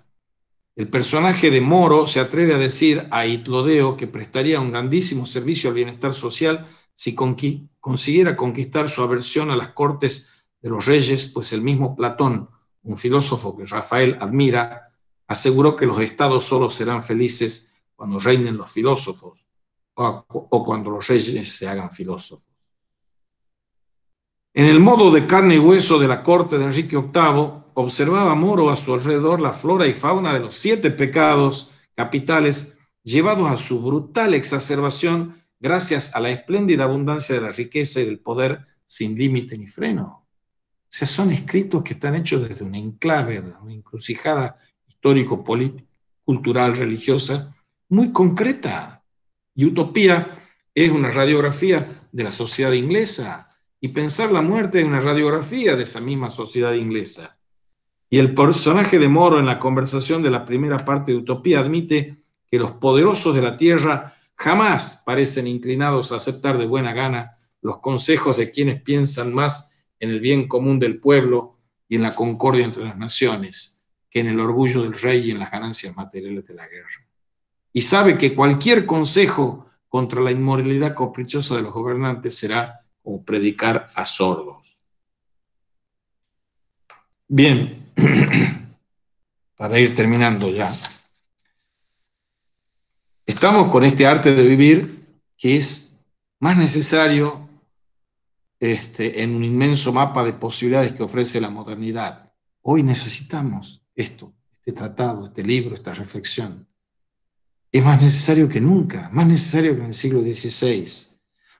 El personaje de Moro se atreve a decir a Itlodeo que prestaría un grandísimo servicio al bienestar social si consiguiera conquistar su aversión a las cortes de los reyes, pues el mismo Platón, un filósofo que Rafael admira, aseguró que los estados solo serán felices cuando reinen los filósofos o cuando los reyes se hagan filósofos. En el modo de carne y hueso de la corte de Enrique VIII, observaba Moro a su alrededor la flora y fauna de los 7 pecados capitales, llevados a su brutal exacerbación gracias a la espléndida abundancia de la riqueza y del poder sin límite ni freno. O sea, son escritos que están hechos desde un enclave, una encrucijada histórico, político, cultural, religiosa, muy concreta. Y Utopía es una radiografía de la sociedad inglesa, y pensar la muerte es una radiografía de esa misma sociedad inglesa. Y el personaje de Moro en la conversación de la primera parte de Utopía admite que los poderosos de la tierra jamás parecen inclinados a aceptar de buena gana los consejos de quienes piensan más en el bien común del pueblo y en la concordia entre las naciones que en el orgullo del rey y en las ganancias materiales de la guerra. Y sabe que cualquier consejo contra la inmoralidad caprichosa de los gobernantes será como predicar a sordos. Bien, para ir terminando ya. Estamos con este arte de vivir que es más necesario en un inmenso mapa de posibilidades que ofrece la modernidad. Hoy necesitamos esto, este tratado, este libro, esta reflexión. Es más necesario que nunca, más necesario que en el siglo XVI,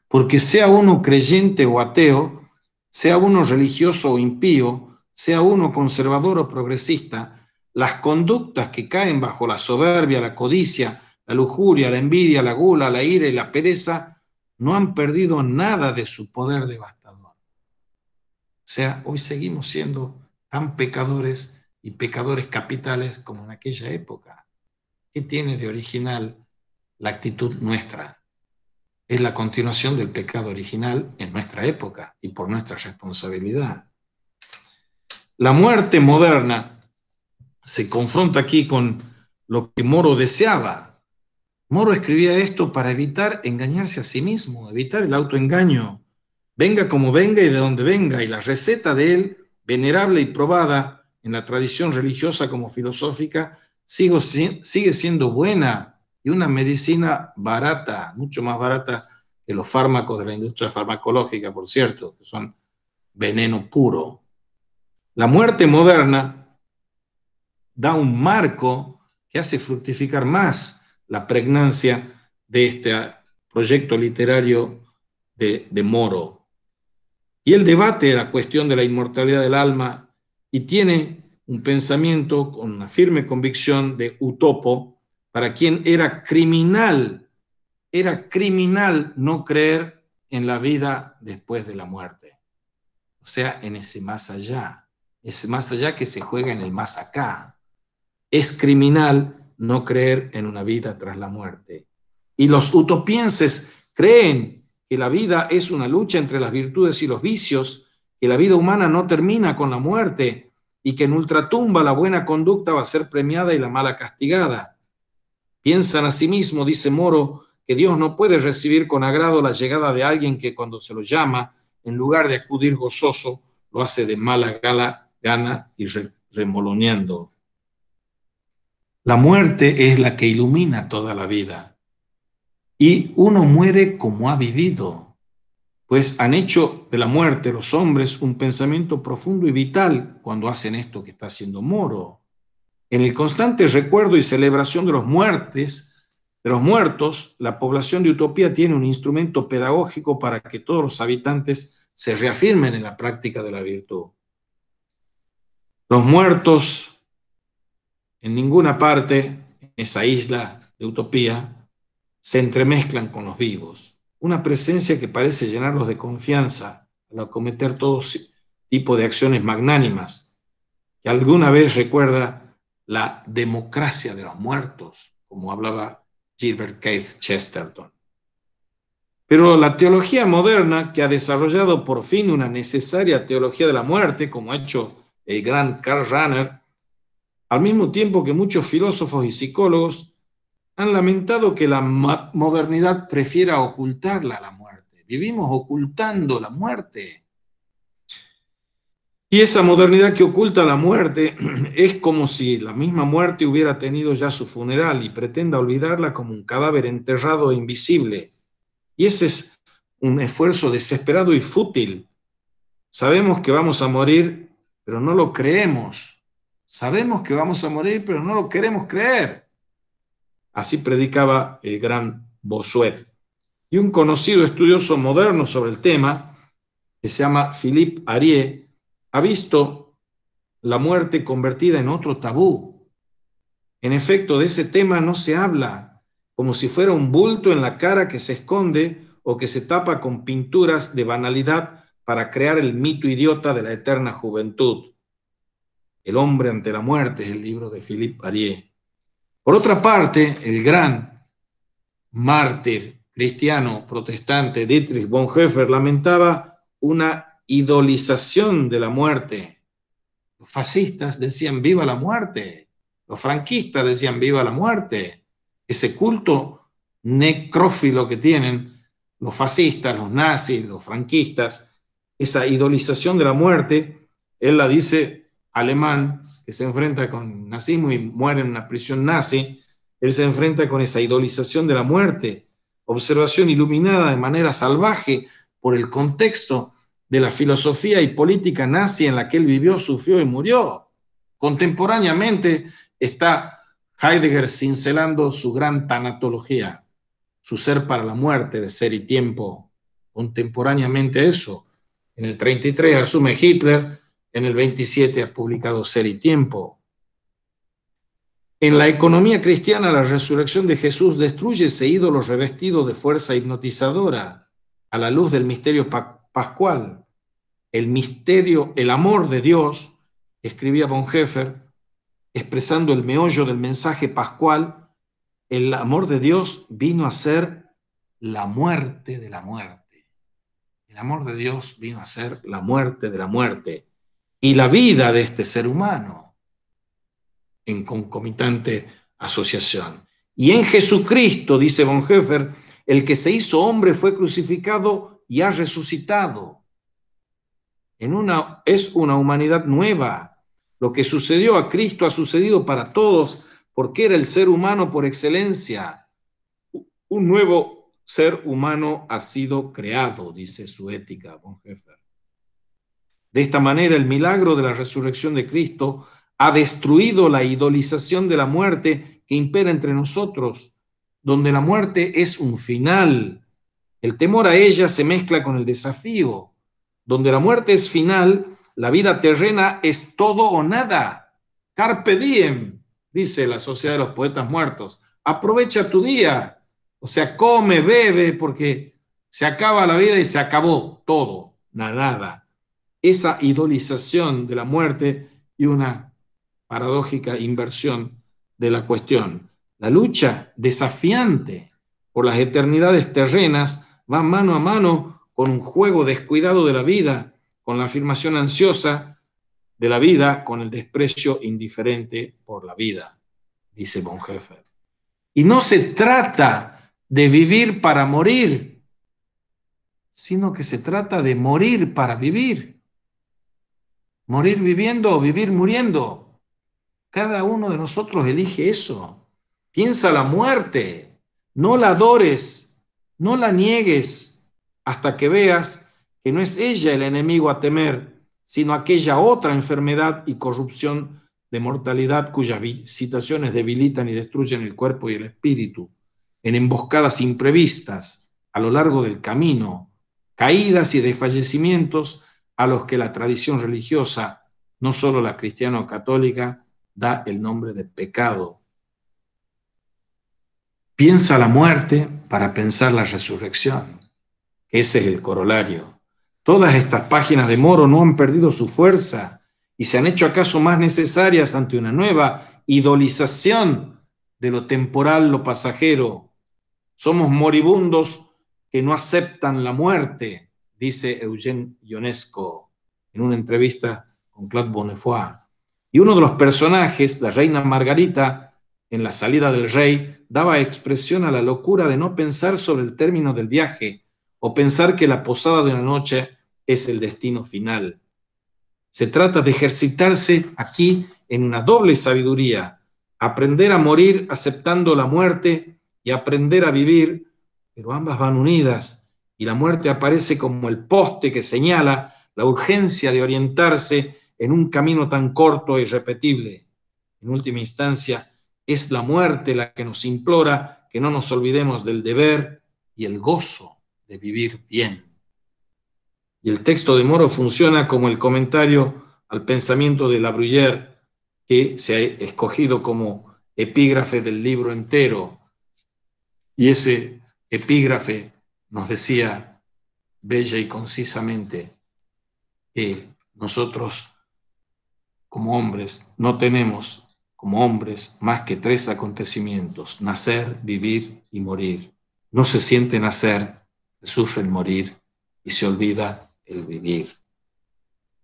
porque sea uno creyente o ateo, sea uno religioso o impío, sea uno conservador o progresista, las conductas que caen bajo la soberbia, la codicia, la lujuria, la envidia, la gula, la ira y la pereza no han perdido nada de su poder devastador. O sea, hoy seguimos siendo tan pecadores y pecadores capitales como en aquella época. ¿Qué tiene de original la actitud nuestra? es la continuación del pecado original en nuestra época y por nuestra responsabilidad. La muerte moderna se confronta aquí con lo que Moro deseaba. Moro escribía esto para evitar engañarse a sí mismo, evitar el autoengaño. Venga como venga y de donde venga, y la receta de él, venerable y probada en la tradición religiosa como filosófica, sigue siendo buena y una medicina barata, mucho más barata que los fármacos de la industria farmacológica, por cierto, que son veneno puro. La muerte moderna da un marco que hace fructificar más la pregnancia de este proyecto literario de Moro. Y él debate la cuestión de la inmortalidad del alma y tiene un pensamiento con una firme convicción de utopo para quien era criminal no creer en la vida después de la muerte. O sea, en ese más allá que se juega en el más acá. Es criminal no creer en una vida tras la muerte. Y los utopienses creen que la vida es una lucha entre las virtudes y los vicios, que la vida humana no termina con la muerte y que en ultratumba la buena conducta va a ser premiada y la mala castigada. Piensan asimismo, dice Moro, que Dios no puede recibir con agrado la llegada de alguien que cuando se lo llama, en lugar de acudir gozoso, lo hace de mala gana y remoloneando. La muerte es la que ilumina toda la vida y uno muere como ha vivido, pues han hecho de la muerte los hombres un pensamiento profundo y vital cuando hacen esto que está haciendo Moro. En el constante recuerdo y celebración de los muertos, la población de Utopía tiene un instrumento pedagógico para que todos los habitantes se reafirmen en la práctica de la virtud. Los muertos en ninguna parte, en esa isla de Utopía, se entremezclan con los vivos. Una presencia que parece llenarlos de confianza al acometer todo tipo de acciones magnánimas, que alguna vez recuerda la democracia de los muertos, como hablaba Gilbert Keith Chesterton. Pero la teología moderna, que ha desarrollado por fin una necesaria teología de la muerte, como ha hecho el gran Karl Rahner, al mismo tiempo que muchos filósofos y psicólogos han lamentado que la modernidad prefiera ocultarla a la muerte. Vivimos ocultando la muerte. Y esa modernidad que oculta la muerte es como si la misma muerte hubiera tenido ya su funeral y pretenda olvidarla como un cadáver enterrado e invisible. Y ese es un esfuerzo desesperado y fútil. Sabemos que vamos a morir, pero no lo creemos. Sabemos que vamos a morir, pero no lo queremos creer. Así predicaba el gran Bossuet. Y un conocido estudioso moderno sobre el tema, que se llama Philippe Arié, ha visto la muerte convertida en otro tabú. En efecto, de ese tema no se habla, como si fuera un bulto en la cara que se esconde o que se tapa con pinturas de banalidad para crear el mito idiota de la eterna juventud. El hombre ante la muerte es el libro de Philippe Arié. Por otra parte, el gran mártir cristiano protestante Dietrich Bonhoeffer lamentaba una idolización de la muerte. Los fascistas decían viva la muerte, los franquistas decían viva la muerte. Ese culto necrófilo que tienen los fascistas, los nazis, los franquistas, esa idolización de la muerte, él la dice alemán, que se enfrenta con nazismo y muere en una prisión nazi, él se enfrenta con esa idolización de la muerte, observación iluminada de manera salvaje por el contexto de la filosofía y política nazi en la que él vivió, sufrió y murió. Contemporáneamente está Heidegger cincelando su gran tanatología, su ser para la muerte de ser y tiempo. Contemporáneamente eso. En el 33 asume Hitler, en el 27 ha publicado Ser y Tiempo. En la economía cristiana, la resurrección de Jesús destruye ese ídolo revestido de fuerza hipnotizadora a la luz del misterio pascual. El misterio, el amor de Dios, escribía Bonhoeffer, expresando el meollo del mensaje pascual, el amor de Dios vino a ser la muerte de la muerte. El amor de Dios vino a ser la muerte de la muerte y la vida de este ser humano en concomitante asociación. Y en Jesucristo, dice Bonhoeffer, el que se hizo hombre fue crucificado y ha resucitado. Es una humanidad nueva. Lo que sucedió a Cristo ha sucedido para todos porque era el ser humano por excelencia. Un nuevo ser humano ha sido creado, dice su ética, Bonhoeffer. De esta manera, el milagro de la resurrección de Cristo ha destruido la idolización de la muerte que impera entre nosotros, donde la muerte es un final. El temor a ella se mezcla con el desafío. Donde la muerte es final, la vida terrena es todo o nada. Carpe diem, dice la Sociedad de los Poetas Muertos. Aprovecha tu día. O sea, come, bebe, porque se acaba la vida y se acabó todo, nada. Esa idolización de la muerte y una paradójica inversión de la cuestión. La lucha desafiante por las eternidades terrenas va mano a mano con un juego descuidado de la vida, con la afirmación ansiosa de la vida, con el desprecio indiferente por la vida, dice Bonhoeffer. Y no se trata de vivir para morir, sino que se trata de morir para vivir. Morir viviendo o vivir muriendo. Cada uno de nosotros elige eso. Piensa la muerte, no la adores, no la niegues, hasta que veas que no es ella el enemigo a temer, sino aquella otra enfermedad y corrupción de mortalidad cuyas visitaciones debilitan y destruyen el cuerpo y el espíritu, en emboscadas imprevistas a lo largo del camino, caídas y desfallecimientos a los que la tradición religiosa, no solo la cristiana o católica, da el nombre de pecado. Piensa la muerte para pensar la resurrección. Ese es el corolario. Todas estas páginas de Moro no han perdido su fuerza y se han hecho acaso más necesarias ante una nueva idolización de lo temporal, lo pasajero. Somos moribundos que no aceptan la muerte, dice Eugène Ionesco en una entrevista con Claude Bonnefoy. Y uno de los personajes, la reina Margarita, en La salida del rey, daba expresión a la locura de no pensar sobre el término del viaje o pensar que la posada de una noche es el destino final. Se trata de ejercitarse aquí en una doble sabiduría, aprender a morir aceptando la muerte y aprender a vivir, pero ambas van unidas y la muerte aparece como el poste que señala la urgencia de orientarse en un camino tan corto e irrepetible. En última instancia, es la muerte la que nos implora que no nos olvidemos del deber y el gozo de vivir bien. Y el texto de Moro funciona como el comentario al pensamiento de La Bruyère, que se ha escogido como epígrafe del libro entero. Y ese epígrafe nos decía bella y concisamente que nosotros como hombres no tenemos como hombres más que 3 acontecimientos: nacer, vivir y morir. No se siente nacer, se sufre el morir y se olvida el vivir.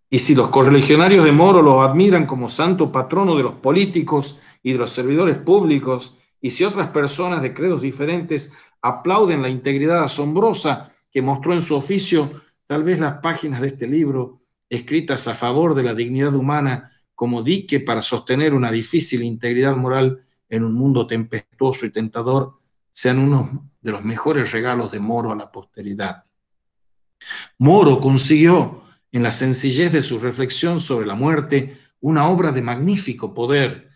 Y si los correligionarios de Moro lo admiran como santo patrono de los políticos y de los servidores públicos, y si otras personas de credos diferentes aplauden la integridad asombrosa que mostró en su oficio, tal vez las páginas de este libro, escritas a favor de la dignidad humana como dique para sostener una difícil integridad moral en un mundo tempestuoso y tentador, sean uno de los mejores regalos de Moro a la posteridad. Moro consiguió, en la sencillez de su reflexión sobre la muerte, una obra de magnífico poder,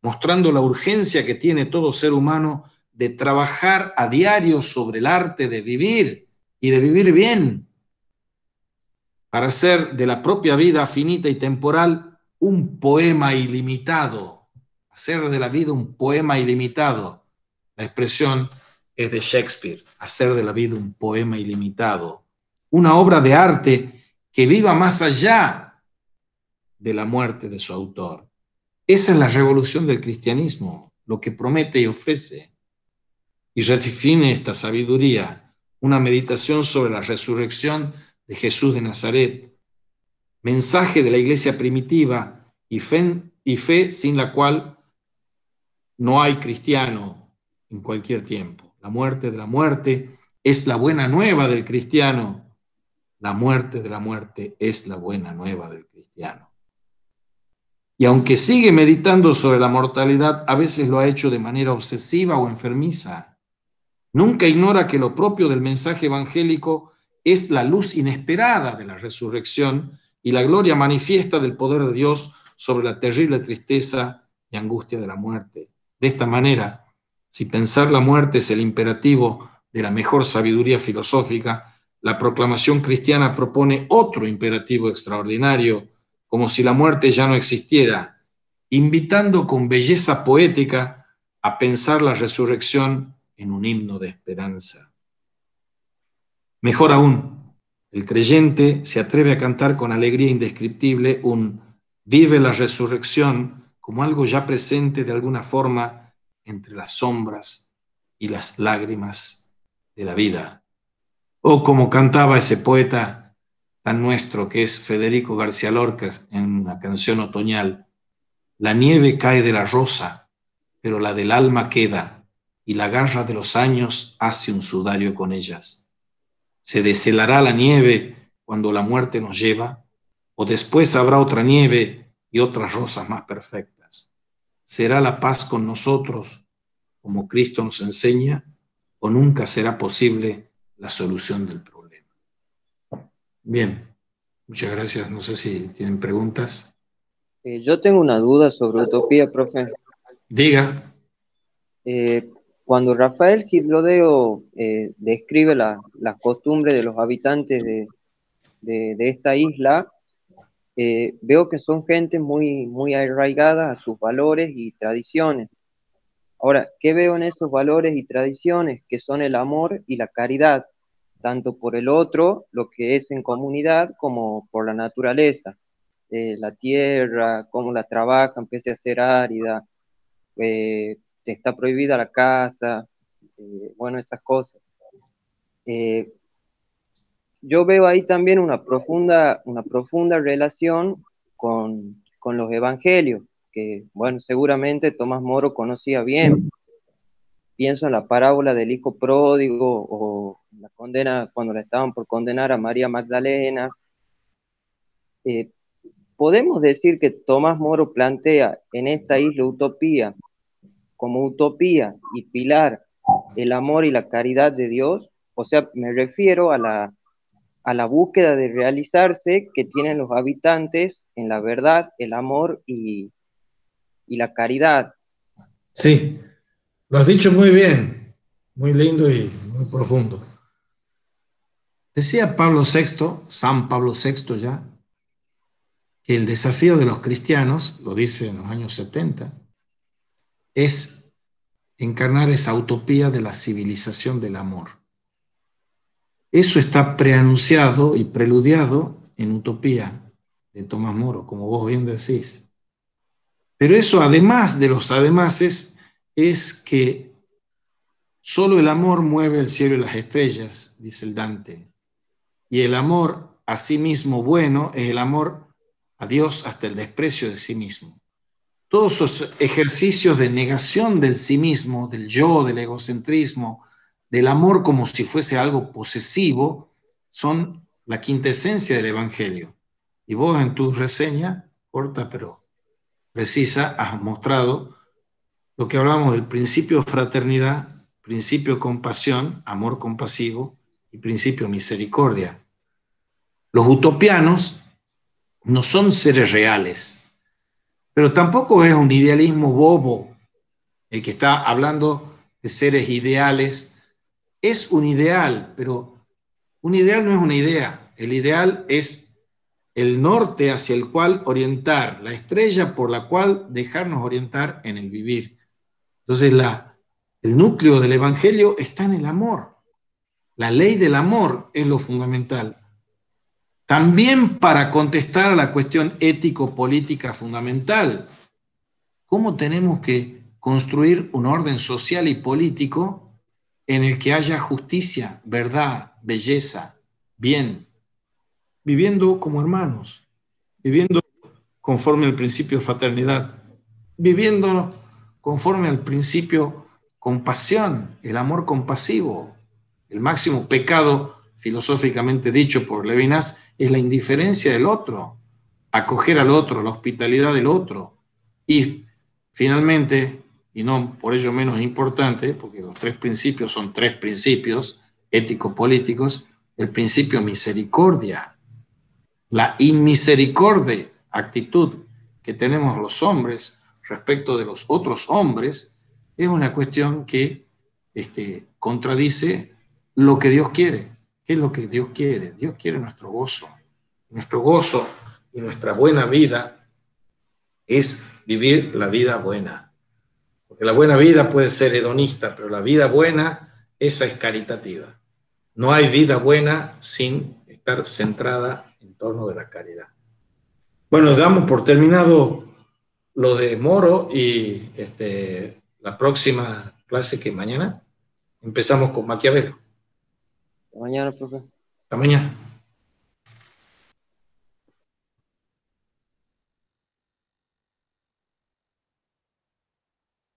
mostrando la urgencia que tiene todo ser humano de trabajar a diario sobre el arte de vivir y de vivir bien, para hacer de la propia vida finita y temporal un poema ilimitado, hacer de la vida un poema ilimitado. La expresión es de Shakespeare, hacer de la vida un poema ilimitado, una obra de arte que viva más allá de la muerte de su autor. Esa es la revolución del cristianismo, lo que promete y ofrece. y redefine esta sabiduría, una meditación sobre la resurrección de Jesús de Nazaret, mensaje de la iglesia primitiva y fe sin la cual no hay cristiano en cualquier tiempo. La muerte de la muerte es la buena nueva del cristiano. La muerte de la muerte es la buena nueva del cristiano. Y aunque sigue meditando sobre la mortalidad, a veces lo ha hecho de manera obsesiva o enfermiza. Nunca ignora que lo propio del mensaje evangélico es la luz inesperada de la resurrección y la gloria manifiesta del poder de Dios sobre la terrible tristeza y angustia de la muerte. De esta manera, si pensar la muerte es el imperativo de la mejor sabiduría filosófica, la proclamación cristiana propone otro imperativo extraordinario, como si la muerte ya no existiera, invitando con belleza poética a pensar la resurrección en un himno de esperanza. Mejor aún, el creyente se atreve a cantar con alegría indescriptible un vive la resurrección como algo ya presente de alguna forma entre las sombras y las lágrimas de la vida. O como cantaba ese poeta tan nuestro que es Federico García Lorca en una canción otoñal: la nieve cae de la rosa, pero la del alma queda, y la garra de los años hace un sudario con ellas. Se deshelará la nieve cuando la muerte nos lleva, o después habrá otra nieve y otras rosas más perfectas. ¿Será la paz con nosotros, como Cristo nos enseña, o nunca será posible la solución del problema? Bien, muchas gracias. No sé si tienen preguntas. Yo tengo una duda sobre utopía, profe. Diga. Eh, Cuando Rafael Gilrodeo describe las costumbres de los habitantes de esta isla, veo que son gente muy, muy arraigada a sus valores y tradiciones. Ahora, ¿qué veo en esos valores y tradiciones? Que son el amor y la caridad, tanto por el otro, lo que es en comunidad, como por la naturaleza. La tierra, cómo la trabajan, pese a ser árida, está prohibida la caza, bueno, esas cosas. Eh, yo veo ahí también una profunda relación con los evangelios, que, bueno, seguramente Tomás Moro conocía bien. Pienso en la parábola del hijo pródigo o la condena, cuando la estaban por condenar a María Magdalena. Eh, Podemos decir que Tomás Moro plantea en esta isla utopía, como utopía y pilar, el amor y la caridad de Dios. O sea, me refiero a la búsqueda de realizarse que tienen los habitantes en la verdad, el amor y la caridad. Sí, lo has dicho muy bien, muy lindo y muy profundo. Decía Pablo VI, San Pablo VI ya, que el desafío de los cristianos, lo dice en los años 70, es encarnar esa utopía de la civilización del amor. Eso está preanunciado y preludiado en Utopía de Tomás Moro, como vos bien decís. Pero eso, además de los ademases, es que solo el amor mueve el cielo y las estrellas, dice el Dante. Y el amor a sí mismo bueno es el amor a Dios hasta el desprecio de sí mismo. Todos esos ejercicios de negación del sí mismo, del yo, del egocentrismo, del amor como si fuese algo posesivo, son la quintesencia del Evangelio. Y vos en tu reseña, corta pero precisa, has mostrado lo que hablamos del principio fraternidad, principio compasión, amor compasivo y principio misericordia. Los utopianos no son seres reales, pero tampoco es un idealismo bobo el que está hablando de seres ideales. Es un ideal, pero un ideal no es una idea. El ideal es el norte hacia el cual orientar, la estrella por la cual dejarnos orientar en el vivir. Entonces, el núcleo del Evangelio está en el amor. La ley del amor es lo fundamental. También para contestar a la cuestión ético-política fundamental, ¿cómo tenemos que construir un orden social y político en el que haya justicia, verdad, belleza, bien, viviendo como hermanos, viviendo conforme al principio de fraternidad, viviendo conforme al principio compasión, el amor compasivo. El máximo pecado, filosóficamente dicho por Levinas, es la indiferencia del otro, acoger al otro, la hospitalidad del otro. Y finalmente, y no por ello menos importante, porque los tres principios son tres principios ético-políticos, el principio misericordia, la inmisericordia, actitud que tenemos los hombres respecto de los otros hombres, es una cuestión que contradice lo que Dios quiere. ¿Qué es lo que Dios quiere? Dios quiere nuestro gozo. Nuestro gozo y nuestra buena vida es vivir la vida buena. Porque la buena vida puede ser hedonista, pero la vida buena, esa es caritativa. No hay vida buena sin estar centrada en torno de la caridad. Bueno, damos por terminado lo de Moro y la próxima clase que mañana empezamos con Maquiavelo. Mañana, profe. Hasta mañana.